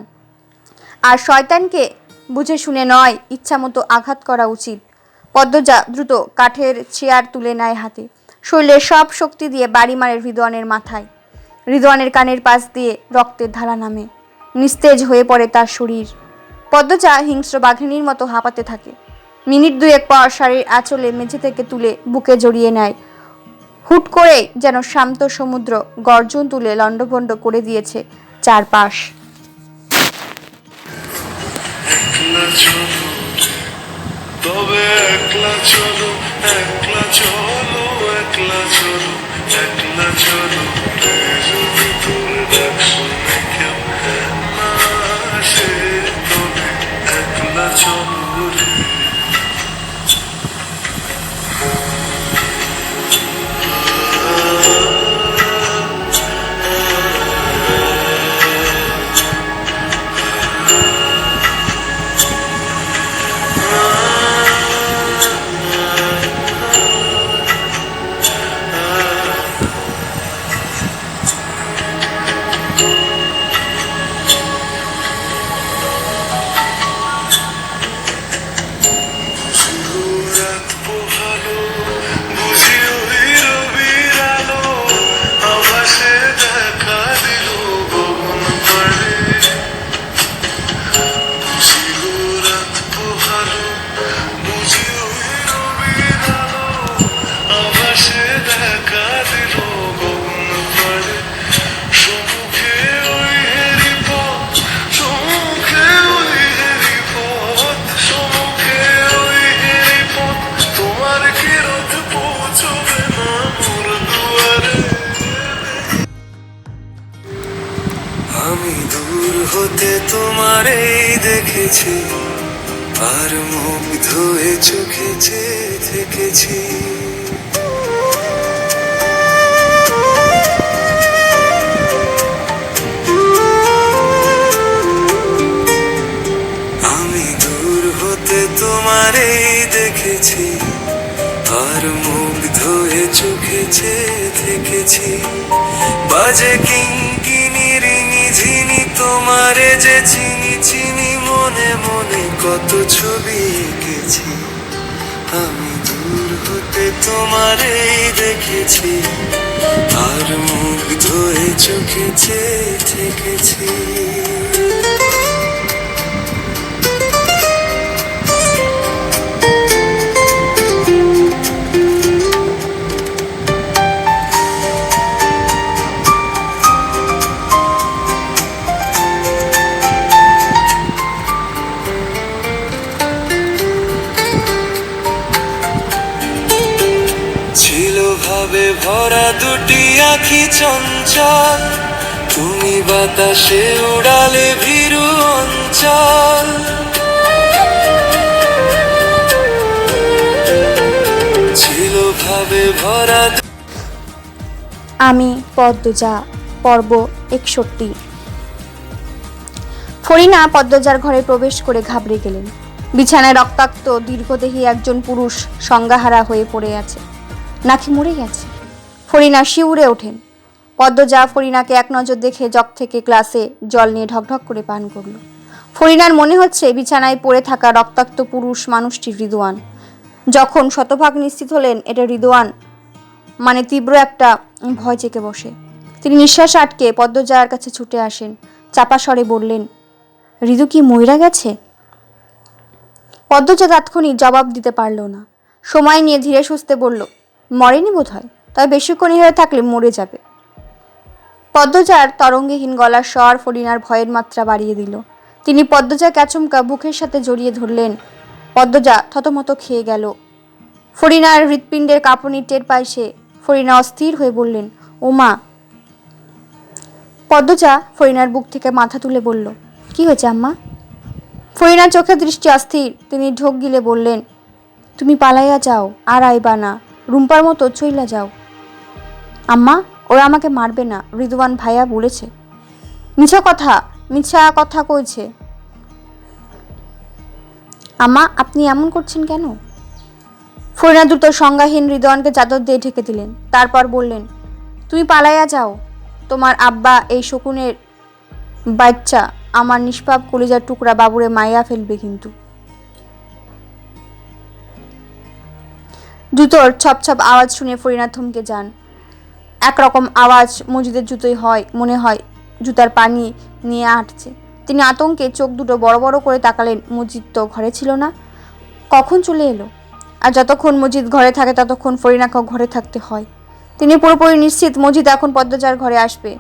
আর শয়তানকে বুঝে শুনে নয়, ইচ্ছামতো আঘাত করা উচিত। পদ্মজা দ্রুত কাঠের চেয়ার তুলে নেয় হাতে, শরীরের সব শক্তি দিয়ে বাড়ি মারে রিদওয়ানের মাথায়। রিদওয়ানের কানের পাশ দিয়ে রক্তের ধারা নামে, নিস্তেজ হয়ে পড়ে তার শরীর। পদ্মজা হিংস্র বাঘিনীর মতো হাঁপাতে থাকে। মিনিট 2 পর শাড়ির আঁচলে মেঝে থেকে তুলে বুকে জড়িয়ে নেয়। হুট করে যেন শান্ত সমুদ্র গর্জন তুলে লণ্ডভণ্ড করে দিয়েছে চারপাশ। তবে একলা চলো, একলা চলো, একলা চলো, একলা চলো, যদি তোর ডাক শুনে কেউ না আসে, তবে একলা চলো রে। আমি দূর হতে তোমারেই দেখেছি, আর মুগ্ধ হয়ে চোখে চেয়ে থেকেছি। আমি দূর হতে তোমারেই দেখেছি, আর মুগ্ধ হয়ে চোখে চেয়ে তোমারে যে চিনি চিনি মনে মনে কত ছবি এঁকেছি, আমি দূর হতে তোমারেই দেখেছি, আর মুগ্ধ হয়ে চোখে চেয়ে থেকেছি। ছিল ভাবে ভরা দুটি আঁখি চঞ্চল, তুমি বাতাসে উড়ালে ভীরু অঞ্চল। ছিল ভাবে ভরা। আমি পদ্মজা, পর্ব 61। ফরিনা পদ্মজার ঘরে প্রবেশ করে ঘাবড়ে গেলেন। বিছানায় রক্তাক্ত দীর্ঘদেহী একজন পুরুষ সংজ্ঞাহারা হয়ে পড়ে আছে, নাকি মরে গেছে। ফরিনা শিউরে ওঠেন। পদ্মজা ফরিনাকে এক নজর দেখে জগ থেকে গ্লাসে জল নিয়ে ঢকঢক করে পান করল। ফরিনার মনে হচ্ছে বিছানায় পড়ে থাকা রক্তাক্ত পুরুষ মানুষটি রিদওয়ান। যখন শতভাগ নিশ্চিত হলেন এটা রিদওয়ান, মানে তীব্র একটা ভয় চেকে বসে। তিনি নিঃশ্বাস আটকে পদ্মজার কাছে ছুটে আসেন, চাপা স্বরে বললেন, রিদু কি মইরা গেছে? পদ্মজা তাৎক্ষণিক জবাব দিতে পারল না। সময় নিয়ে ধীরে সুস্থে বলল, মরেনি বোধ হয়, তবে বেশিক্ষণ হয়ে থাকলে মরে যাবে। পদ্মজার তরঙ্গহীন গলার স্বর ফরিনার ভয়ের মাত্রা বাড়িয়ে দিল। তিনি পদ্মজাকে আচমকা বুকের সাথে জড়িয়ে ধরলেন। পদ্মজা থতমত খেয়ে গেল। ফরিনার হৃৎপিণ্ডের কাঁপুনি টের পায় সে। ফরিনা অস্থির হয়ে বললেন, ও মা। পদ্মজা ফরিনার বুক থেকে মাথা তুলে বলল, কি হয়েছে আম্মা? ফরিনার চোখের দৃষ্টি অস্থির। তিনি ঢোক গিলে বললেন, তুমি পালাইয়া যাও, আর আইবা না, রুম্পার মতো চইলা যাও। আম্মা, ওরা আমাকে মারবে না, রিদওয়ান ভাইয়া বলেছে। মিছা কথা কইছে। আম্মা, আপনি এমন করছেন কেন? ফরিনা দ্রুত সংজ্ঞাহীন রিদওয়ানকে চাদর দিয়ে ঢেকে দিলেন। তারপর বললেন, তুমি পালাইয়া যাও, তোমার আব্বা এই শকুনের বাচ্চা আমার নিষ্পাপ কলিজার টুকরা বাবুরে মাইয়া ফেলবে কিন্তু। জুতোর ছপছপ আওয়াজ শুনে ফরিনা থমকে যান। একরকম আওয়াজ মজিদের জুতোই হয়, মনে হয় জুতার পানি নিয়ে হাঁটছে। তিনি আতঙ্কে চোখ দুটো বড় বড় করে তাকালেন। মজিদ তো ঘরে ছিল না, কখন চলে এলো? আর যতক্ষণ মজিদ ঘরে থাকে ততক্ষণ ফরিনাকেও ঘরে থাকতে হয়। তিনি পুরোপুরি নিশ্চিত মজিদ এখন পদ্মজার ঘরে আসবে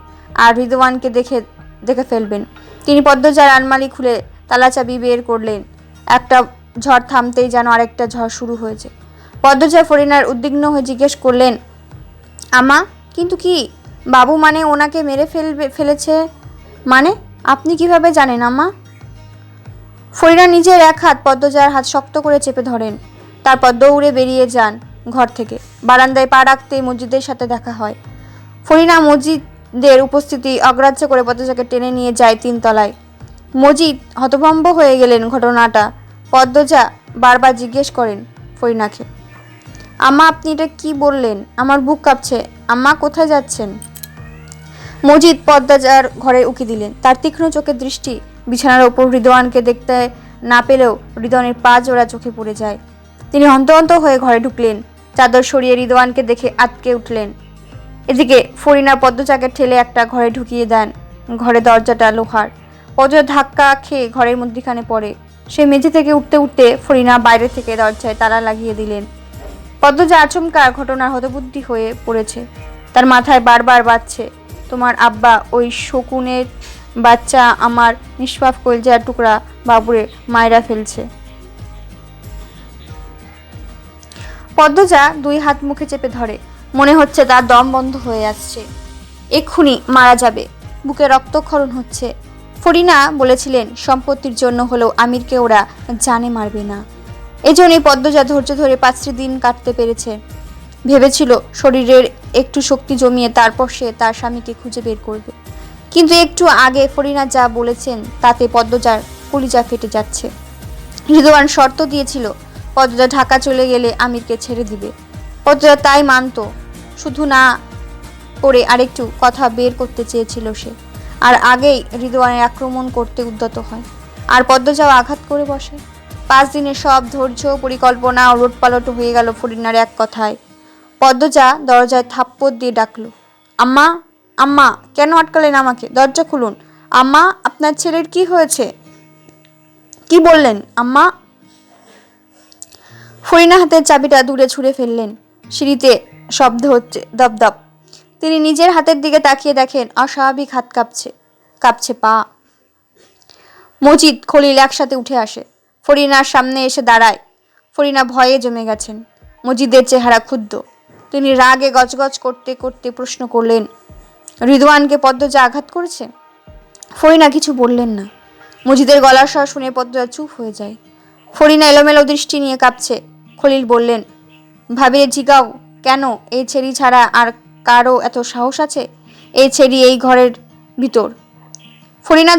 আর রিদওয়ানকে দেখে ফেলবেন। তিনি পদ্মজার আলমারি খুলে তালা চাবি বের করলেন। একটা ঝড় থামতেই যেন আরেকটা ঝড় শুরু হয়েছে। পদ্মজা ফরিনার উদ্বিগ্ন হয়ে জিজ্ঞেস করলেন, আমা, কিন্তু কি? বাবু মানে ওনাকে মেরে ফেলেছে মানে? আপনি কিভাবে জানেন আম্মা? ফরিনা নিজের এক হাত পদ্মজার হাত শক্ত করে চেপে ধরেন। তারপর দৌড়ে বেরিয়ে যান ঘর থেকে। বারান্দায় পা রাখতেই মসজিদের সাথে দেখা হয়। ফরিনা মসজিদের উপস্থিতি অগ্রাহ্য করে পদ্মজাকে টেনে নিয়ে যায় 3 তলায়। মজিদ হতভম্ব হয়ে গেলেন ঘটনাটা। পদ্মজা বারবার জিজ্ঞেস করেন ফরিনাকে, আম্মা, আপনি এটা কি বললেন? আমার বুক কাঁপছে। আম্মা, কোথায় যাচ্ছেন? মজিদ পদ্মজার ঘরে উকি দিলেন। তার তীক্ষ্ণ চোখের দৃষ্টি বিছানার ওপর রিদওয়ানকে দেখতে না পেলেও রিদওয়ানের পা জোড়া চোখে পড়ে যায়। তিনি হন্তহন্ত হয়ে ঘরে ঢুকলেন। চাদর সরিয়ে রিদওয়ানকে দেখে আটকে উঠলেন। এদিকে ফরিনা পদ্মজাকে ঠেলে একটা ঘরে ঢুকিয়ে দেন। ঘরে দরজাটা লোহার। পদ্মজা ধাক্কা খেয়ে ঘরের মধ্যিখানে পড়ে। সে মেঝে থেকে উঠতে উঠতে ফরিনা বাইরে থেকে দরজায় তালা লাগিয়ে দিলেন। পদ্মজা আচমকা ঘটনার হতবুদ্ধি হয়ে পড়েছে। তার মাথায় বারবার বাজছে, তোমার আব্বা ওই শকুনের বাচ্চা আমার নিষ্পাপ কলজার টুকরা বাবুরে মায়েরা ফেলছে। পদ্মজা 2 হাত মুখে চেপে ধরে। মনে হচ্ছে তার দম বন্ধ হয়ে আসছে, এক্ষুনি মারা যাবে। বুকে রক্তক্ষরণ হচ্ছে। ফরিনা বলেছিলেন সম্পত্তির জন্য হলেও আমিরকে ওরা জানে মারবে না। এজন্যই পদ্মজা ধৈর্য ধরে 5টি দিন কাটতে পেরেছে। ভেবেছিল শরীরের একটু শক্তি জমিয়ে তারপর সে তার স্বামীকে খুঁজে বের করবে। কিন্তু একটু আগে ফরিনা যা বলেছেন তাতে পদ্মজার কলিজা ফেটে যাচ্ছে। রিদওয়ান শর্ত দিয়েছিল পদ্মজা ঢাকা চলে গেলে আমিরকে ছেড়ে দিবে। পদ্মজা তাই মানত, শুধু না করে আরেকটু কথা বের করতে চেয়েছিল সে। আর আগেই রিদওয়ানের আক্রমণ করতে উদ্যত হয়, আর পদ্মজাও আঘাত করে বসে। 5 দিনের সব ধৈর্য, পরিকল্পনা ওলটপালট হয়ে গেল ফরিনার এক কথায়। পদ্মজা দরজায় থাপ্পড় দিয়ে ডাকলো, আম্মা, আম্মা, কেন আটকালেন আমাকে? দরজা খুলুন। আম্মা, আপনার ছেলের কি হয়েছে? কি বললেন আম্মা? ফরিনা হাতের চাবিটা দূরে ছুঁড়ে ফেললেন। সিঁড়িতে শব্দ হচ্ছে, দপদপ। তিনি নিজের হাতের দিকে তাকিয়ে দেখেন অস্বাভাবিক হাত কাঁপছে, কাঁপছে পা। মজিদ, খলিল একসাথে উঠে আসে, ফরিনার সামনে এসে দাঁড়ায়। ফরিনা ভয়ে জমে গেছেন। মজিদের চেহারা ক্ষুব্ধ। তিনি রাগে গজগজ করতে করতে প্রশ্ন করলেন, রিদওয়ানকে পদ্মজা আঘাত করেছে? ফরিনা কিছু বললেন না। মজিদের গলার স্বর শুনে পদ্মজা চুপ হয়ে যায়। ফরিনা এলোমেলো দৃষ্টি নিয়ে কাঁপছে। খলিল বললেন, ভাবিয়ে জিগাও, কেন? এই ছেড়ি ছাড়া আর কারো এত সাহস আছে? এই ছেড়ি এই ঘরের ভিতর। ফরিনা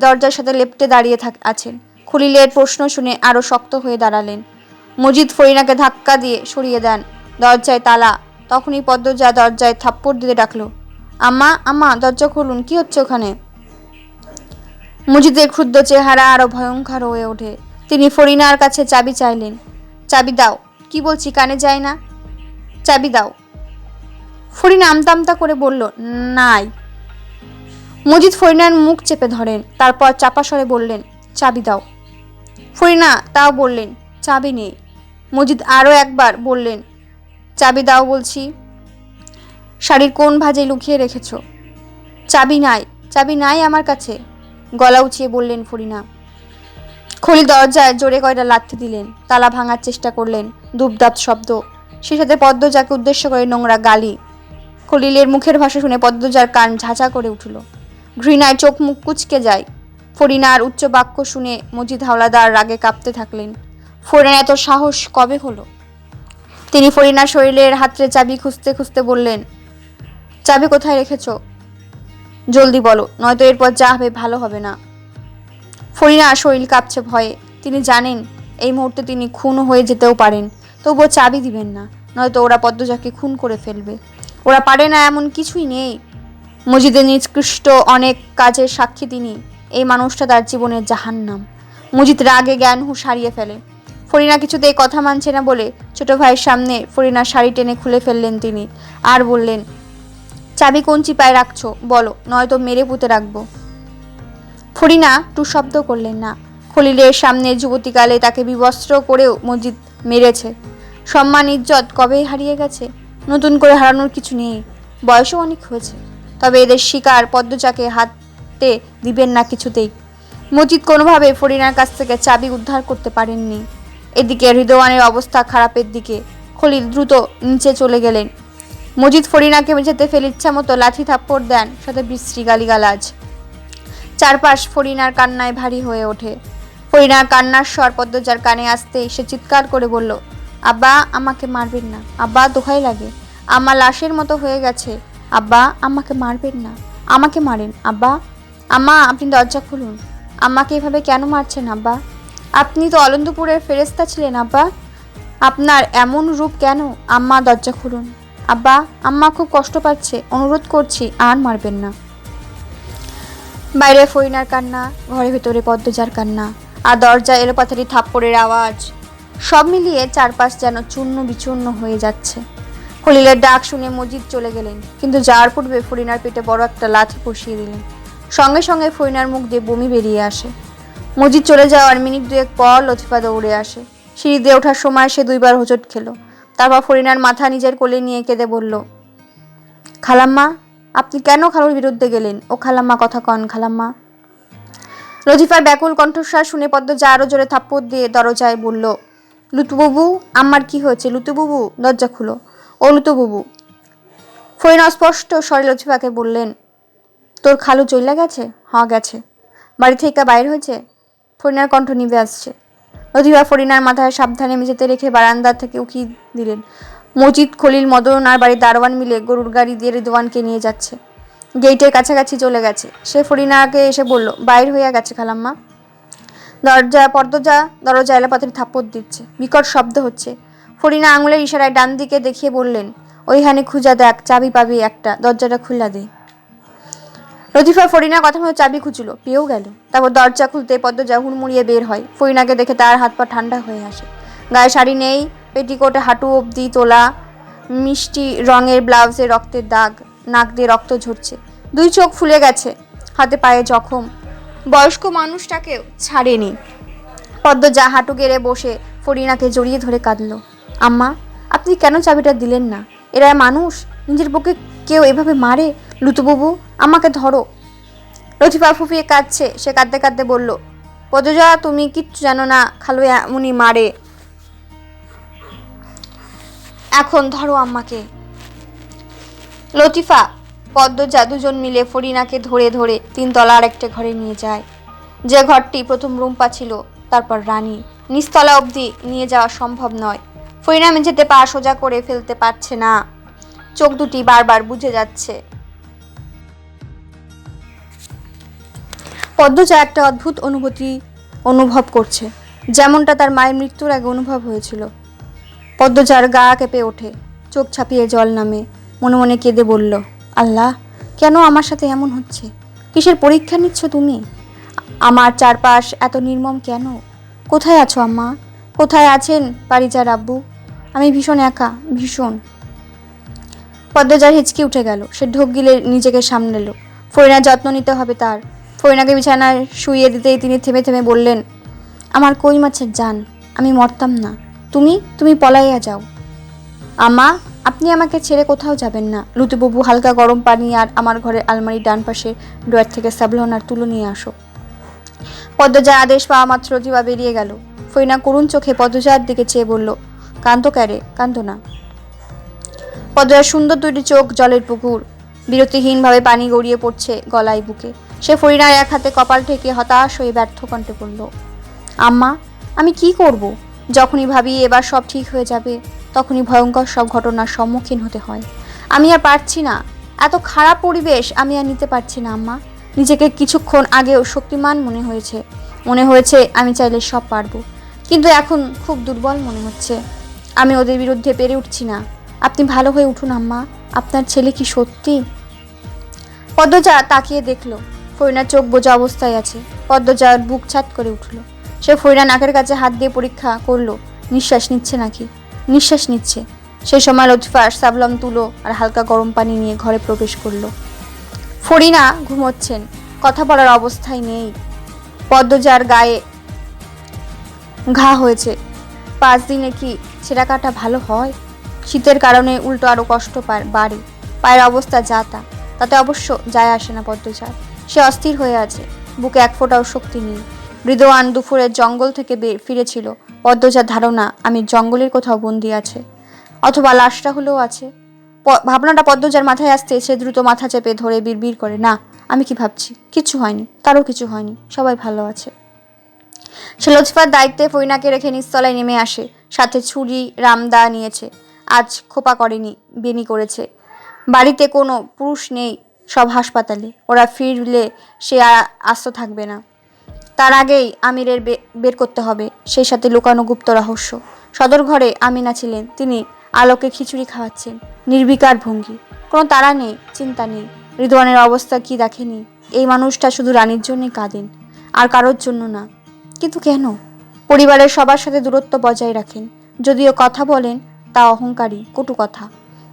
দরজার সাথে লেপ্টে দাঁড়িয়ে আছেন। খলিলের প্রশ্ন শুনে আরো শক্ত হয়ে দাঁড়ালেন। মজিদ ফরিনাকে ধাক্কা দিয়ে সরিয়ে দেন। দরজায় তালা। তখনই পদ্মজা দরজায় থাপ্পড় দিতে ডাকলো, আম্মা, আম্মা, দরজা খুলুন, কি হচ্ছে ওখানে? মজিদের ক্ষুদ্র চেহারা আরো ভয়ঙ্কর হয়ে ওঠে। তিনি ফরিনার কাছে চাবি চাইলেন। চাবি দাও। কি বলছি কানে যায় না? চাবি দাও। ফরিনা আমতা আমতা করে বলল, নাই। মজিদ ফরিনার মুখ চেপে ধরেন, তারপর চাপা স্বরে বললেন, চাবি দাও। ফরিনা তাও বললেন, চাবি নেই। মজিদ আরও একবার বললেন, চাবি দাও বলছি। শাড়ির কোন ভাঁজে লুকিয়ে রেখেছ? চাবি নাই, চাবি নাই আমার কাছে, গলা উঁচিয়ে বললেন ফরিনা। খলিল দরজায় জোরে কয়টা লাথি দিলেন। তালা ভাঙার চেষ্টা করলেন। দুপদাপ শব্দ, সেই সাথে পদ্মজাকে উদ্দেশ্য করে নোংরা গালি। খলিলের মুখের ভাষা শুনে পদ্মজার কান ঝাঁঝা করে উঠল। ঘৃণায় চোখ মুখ কুচকে যায়। ফরিনার উচ্চ বাক্য শুনে মজিদ হাওলাদার রাগে কাঁপতে থাকলেন। ফরিনার এত সাহস কবে হলো? তিনি ফরিনার শরীরের হাতড়ে চাবি খুঁজতে খুঁজতে বললেন, চাবি কোথায় রেখেছ? জলদি বলো, নয়তো এরপর যা হবে ভালো হবে না। ফরিনা শরীর কাঁপছে ভয়ে। তিনি জানেন এই মুহূর্তে তিনি খুন হয়ে যেতেও পারেন, তবুও চাবি দিবেন না, নয়তো ওরা পদ্মজাকে খুন করে ফেলবে। ওরা পারে না এমন কিছুই নেই। মজিদের নিষ্কৃষ্ট অনেক কাজের সাক্ষী তিনি। এই মানুষটা তার জীবনের জাহান্নাম। মজিদ রাগে জ্ঞান হুঁশ হারিয়ে ফেলে। ফরিনা কিছুতেই কথা মানছে না বলে ছোট ভাইয়ের সামনে ফরিনার শাড়ি টেনে খুলে ফেললেন তিনি, আর বললেন, চাবি কোন চিপায় রাখছো বলো, নয়তো মেরে পুঁতে রাখবো। ফরিনা টু শব্দ করলেন না। খলিলের সামনে যুবতীকালে তাকে বিবস্ত্র করেও মজিদ মেরেছে। সম্মান ইজ্জত কবেই হারিয়ে গেছে, নতুন করে হারানোর কিছু নেই। বয়সও অনেক হয়েছে, তবে এদের শিকার পদ্মজাকে হাতে দিবেন না কিছুতেই। মজিদ কোনোভাবে ফরিনার কাছ থেকে চাবি উদ্ধার করতে পারেননি। এদিকে রিদওয়ানের অবস্থা খারাপের দিকে। খলিল দ্রুত নিচে চলে গেলেন। মজিদ ফরিনাকে মেঝেতে ফেলে ইচ্ছা মতো লাথি থাপ্পড় দেন, সাথে বিশ্রী গালিগালাজ। চারপাশ ফরিনার কান্নায় ভারী হয়ে ওঠে। ফরিনার কান্নার স্বর পদ্মজার কানে আসতেই সে চিৎকার করে বলল, আব্বা, আমাকে মারবেন না আব্বা, দোহাই লাগে, আমার লাশের মতো হয়ে গেছে আব্বা, আমাকে মারবেন না, আমাকে মারেন আব্বা। আম্মা, আপনি দরজা খুলুন। আম্মাকে এভাবে কেন মারছেন আব্বা? আপনি তো অলন্দপুরের ফেরেশতা ছিলেন আব্বা, আপনার এমন রূপ কেন? আম্মা, দরজা খুলুন আব্বা, আম্মা খুব কষ্ট পাচ্ছে, অনুরোধ করছি, আর মারবেন না। বাইরে ফরিনার কান্না, ঘরের ভেতরে পদ্মজার কান্না, আর দরজা এলোপাথারি থাপ্পড়ের আওয়াজ। সব মিলিয়ে চারপাশ যেন চূর্ণ বিচূর্ণ হয়ে যাচ্ছে। খলিলের ডাক শুনে মজিদ চলে গেলেন, কিন্তু যাওয়ার পূর্বে ফরিনার পেটে বড় একটা লাথি বসিয়ে দিলেন। সঙ্গে সঙ্গে ফরিনার মুখ দিয়ে বমি বেরিয়ে আসে। মজিদ চলে যাওয়ার মিনিট দুয়েক পর লতিফা দৌড়ে আসে। সিঁড়ি দিয়ে ওঠার সময় সে 2 বার হোঁচট খেলো। তারপর ফরিনার মাথা নিজের কোলে নিয়ে কেঁদে বলল, খালাম্মা, আপনি কেন খালুর বিরুদ্ধে গেলেন? ও খালাম্মা, কথা কন খালাম্মা। লতিফার ব্যাকুল কণ্ঠস্বর শুনে পদ্মজা আরো জোরে থাপ্পড় দিয়ে দরজায় বলল, লুতুবুবু, আমার কি হয়েছে? লুতুবুবু, দরজা খুলো। ও লুতুবুবু। ফরিনা স্পষ্ট স্বরে লতিফাকে বললেন, তোর খালু চইলা গেছে? হ্যাঁ গেছে। বাড়ি থেকে বাইর হয়েছে? ফরিনার কণ্ঠ নিভে আসছে। লতিফা ফরিনার মাথায় সাবধানে মেঝেতে রেখে বারান্দা থেকে উকি দিলেন। মজিদ, খলিল, মদন আর বাড়ির দারোয়ান মিলে গরুর গাড়ি দিয়ে রিদওয়ানকে নিয়ে যাচ্ছে। গেটের কাছাকাছি চলে গেছে। সে ফরিনাকে এসে বলল, বাইর হইয়া গেছে খালাম্মা। দরজা এলোপাথারি থাপ্পড় দিচ্ছে, বিকট শব্দ হচ্ছে। ফরিনা আঙুলের ইশারায় ডান দিকে দেখিয়ে বললেন, ওইখানে খুঁজা দেখ, চাবি পাবি একটা, দরজাটা খুলে দে। লতিফা ফরিনার কথা মতো চাবি খুঁজল, পেয়েও গেল। তারপর দরজা খুলতে পদ্মজা হুড়মুড়িয়ে বের হয়। ফরিনাকে দেখে তার হাত পা ঠান্ডা হয়ে আসে। গায়ে শাড়ি নেই, পেটিকোটে হাঁটু অবধি তোলা, মিষ্টি রঙের ব্লাউজে রক্তের দাগ, নাক দিয়ে রক্ত ঝরছে, 2 চোখ ফুলে গেছে, হাতে পায়ে জখম। বয়স্ক মানুষটাকেও ছাড়েনি। পদ্মজা হাঁটু গেড়ে বসে ফরিনাকে জড়িয়ে ধরে কাঁদল। আম্মা, আপনি কেন চাবিটা দিলেন না? এরা মানুষ, নিজের বুকে কেউ এভাবে মারে? লুতুবাবু, আমাকে ধরো। লতিফা ফুফিয়ে কাঁদছে। সে কাঁদতে কাঁদতে বলল, পদ্মজা, তুমি কিচ্ছু জানো না, খালু এমনই মারে। এখন ধরো আম্মাকে। লতিফা, পদ্মজা দুজন মিলে ফরিনাকে ধরে ধরে 3 তলা আরেকটা ঘরে নিয়ে যায়। যে ঘরটি প্রথম রুম্পা ছিল, তারপর রানী। নিচতলা অবধি নিয়ে যাওয়া সম্ভব নয়। ফরিনা মেঝেতে পা সোজা করে ফেলতে পারছে না, চোখ দুটি বারবার বুজে যাচ্ছে। পদ্মজা একটা অদ্ভুত অনুভূতি অনুভব করছে, যেমনটা তার মায়ের মৃত্যুর আগে অনুভব হয়েছিল। পদ্মজার গা কেঁপে ওঠে, চোখ ছাপিয়ে জল নামে। মনে মনে কেঁদে বলল, আল্লাহ, কেন আমার সাথে এমন হচ্ছে? কিসের পরীক্ষা নিচ্ছ তুমি? আমার চারপাশ এত নির্মম কেন? কোথায় আছো আম্মা? কোথায় আছেন পারিজার আব্বু? আমি ভীষণ একা, ভীষণ। পদ্মজার হিচকি উঠে গেল। সে ঢোক গিলে নিজেকে সামলাল। ফরিনার যত্ন নিতে হবে তার। ফরিনাকে বিছানায় শুইয়ে দিতেই তিনি থেমে থেমে বললেন, আমার কই মাছের জান, আমি মরতাম না। তুমি পলাইয়া যাও। আম্মা, আপনি আমাকে ছেড়ে কোথাও যাবেন না। লুতুবাবু, হালকা গরম পানি আর আমার ঘরের আলমারির ডান পাশে ড্রয়ার থেকে স্যাভলন আর তুলো নিয়ে আসো। পদ্মজার আদেশ পাওয়া মাত্র লতিফা বেরিয়ে গেল। ফরিনা করুণ চোখে পদ্মজার দিকে চেয়ে বলল, কান্দো ক্যারে? কান্দো না। পদ্মজার সুন্দর 2টি চোখ জলের পুকুর। বিরতিহীনভাবে পানি গড়িয়ে পড়ছে গলায়, বুকে। সে ফরিনার এক হাতে কপাল ঠেকে হতাশ হয়ে ব্যর্থ কণ্ঠে বলল, আম্মা, আমি কি করব? যখনই ভাবি এবার সব ঠিক হয়ে যাবে, তখনই ভয়ঙ্কর সব ঘটনার সম্মুখীন হতে হয়। আমি আর পারছি না, এত খারাপ পরিবেশ আমি আর নিতে পারছি না আম্মা। নিজেকে কিছুক্ষণ আগেও শক্তিমান মনে হয়েছে আমি চাইলে সব পারবো, কিন্তু এখন খুব দুর্বল মনে হচ্ছে। আমি ওদের বিরুদ্ধে পেরে উঠছি না। আপনি ভালো হয়ে উঠুন আম্মা, আপনার ছেলে কি সত্যি? পদ্মজা তাকিয়ে দেখলো ফরিনা চোখ বোঝা অবস্থায় আছে। পদ্মজার বুক ছাট করে উঠল। সে ফরিনা নাকের কাছে হাত দিয়ে পরীক্ষা করলো, নিঃশ্বাস নিচ্ছে নাকি। নিঃশ্বাস নিচ্ছে। সেই সময় লতিফা সাবলম তুলো আর হালকা গরম পানি নিয়ে ঘরে প্রবেশ করলো। ফরিনা ঘুমোচ্ছেন, কথা বলার অবস্থায় নেই। পদ্মজার গায়ে ঘা হয়েছে। 5 দিনে কি ছেঁড়া কাটা ভালো হয়? শীতের কারণে উল্টো আরো কষ্ট বাড়ে। পায়ের অবস্থা যা তা, তাতে অবশ্য যায় আসে না পদ্মজার। সে অস্থির হয়ে আছে, বুকে এক ফোঁটাও শক্তি নেই। রিদওয়ান দুপুরের জঙ্গল থেকে ফিরেছিল। পদ্মজার ধারণা আমি জঙ্গলের কোথাও বন্দি আছে, অথবা লাশটা হলেও আছে। ভাবনাটা পদ্মজার মাথায় আসতে সে দ্রুত মাথা চেপে ধরে বিড়বিড় করে, না, আমি কি ভাবছি? কিছু হয়নি, কারো কিছু হয়নি, সবাই ভালো আছে। সে লতিফার দায়িত্বে ফরিনাকে রেখে নিচতলায় নেমে আসে। সাথে ছুরি রামদা নিয়েছে। আজ খোপা করেনি, বেনি করেছে। বাড়িতে কোনো পুরুষ নেই, সব হাসপাতালে। ওরা ফিরলে সে আর আস্ত থাকবে না। তার আগেই আমিরের বের করতে হবে, সেই সাথে লুকানো গুপ্ত রহস্য। সদর ঘরে আমিনা ছিলেন, তিনি আলোকে খিচুড়ি খাওয়াচ্ছেন, নির্বিকার ভঙ্গি। কোনো তাড়া নেই, চিন্তা নেই। রিদওয়ানের অবস্থা কি দেখেনি? এই মানুষটা শুধু রানীর জন্যই কাঁদেন, আর কারোর জন্য না। কিন্তু কেন? পরিবারের সবার সাথে দূরত্ব বজায় রাখেন, যদিও কথা বলেন তা অহংকারী, কটু কথা।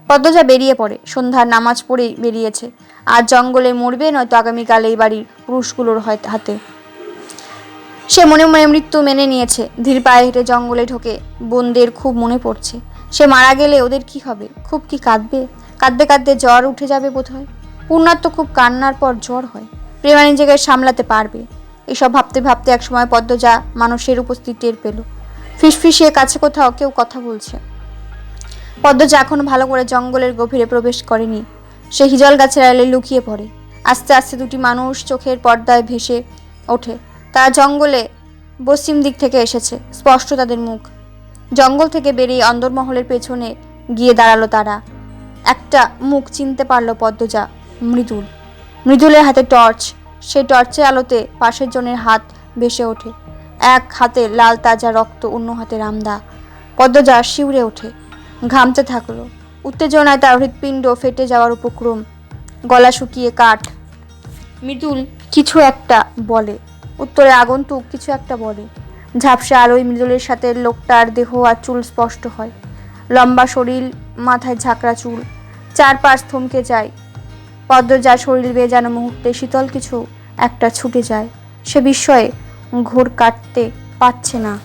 পদ্মজা বেরিয়ে পড়ে। সন্ধ্যার নামাজ পড়েই বেরিয়েছে। আর জঙ্গলে মরবে, নয়তো আগামীকাল এই বাড়ির পুরুষগুলোর হাতে। সে মনে মনে মৃত্যু মেনে নিয়েছে। ধীর পায়ে হেঁটে জঙ্গলে ঢোকে। বোনদের খুব মনে পড়ছে। সে মারা গেলে ওদের কি হবে? খুব কি কাঁদবে? কাঁদতে কাঁদতে জ্বর উঠে যাবে বোধহয়। পূর্ণার তো খুব কান্নার পর জ্বর হয়। প্রেমা নিজেকে সামলাতে পারবে। এসব ভাবতে ভাবতে একসময় পদ্মজা মানুষের উপস্থিতি টের পেল। ফিসফিসিয়ে কাছে কোথাও কেউ কথা বলছে। পদ্মজা এখনো ভালো করে জঙ্গলের গভীরে প্রবেশ করেনি। সে হিজল গাছের আড়ালে লুকিয়ে পড়ে। আস্তে আস্তে 2টি মানুষ চোখের পর্দায় ভেসে ওঠে। তারা জঙ্গলে পশ্চিম দিক থেকে এসেছে, স্পষ্ট তাদের মুখ। জঙ্গল থেকে বেরিয়ে অন্দরমহলের পেছনে গিয়ে দাঁড়ালো তারা। একটা মুখ চিনতে পারলো পদ্মজা, মৃদুলের হাতে টর্চ। সেই টর্চের আলোতে পাশের জনের হাত ভেসে ওঠে। এক হাতে লাল তাজা রক্ত, অন্য হাতে রামদা। পদ্মজা শিউরে ওঠে, ঘামতে থাকলো। উত্তেজনায় তার হৃৎপিণ্ড ফেটে যাওয়ার উপক্রম, গলা শুকিয়ে কাঠ। মৃদুল কিছু একটা বলে, উত্তরে আগন্তুক কিছু একটা বলে। ঝাপসা আলোয় মৃদুলের সাথে লোকটার দেহ আর চুল স্পষ্ট হয়। লম্বা শরীর, মাথায় ঝাঁকড়া চুল, চারপাশ থমকে যায়। পদ্মজার শরীর বেয়ে যেন মুহূর্তে শীতল কিছু একটা ছুটে যায়। সে বিস্ময়ে ঘোর কাটতে পারছে না।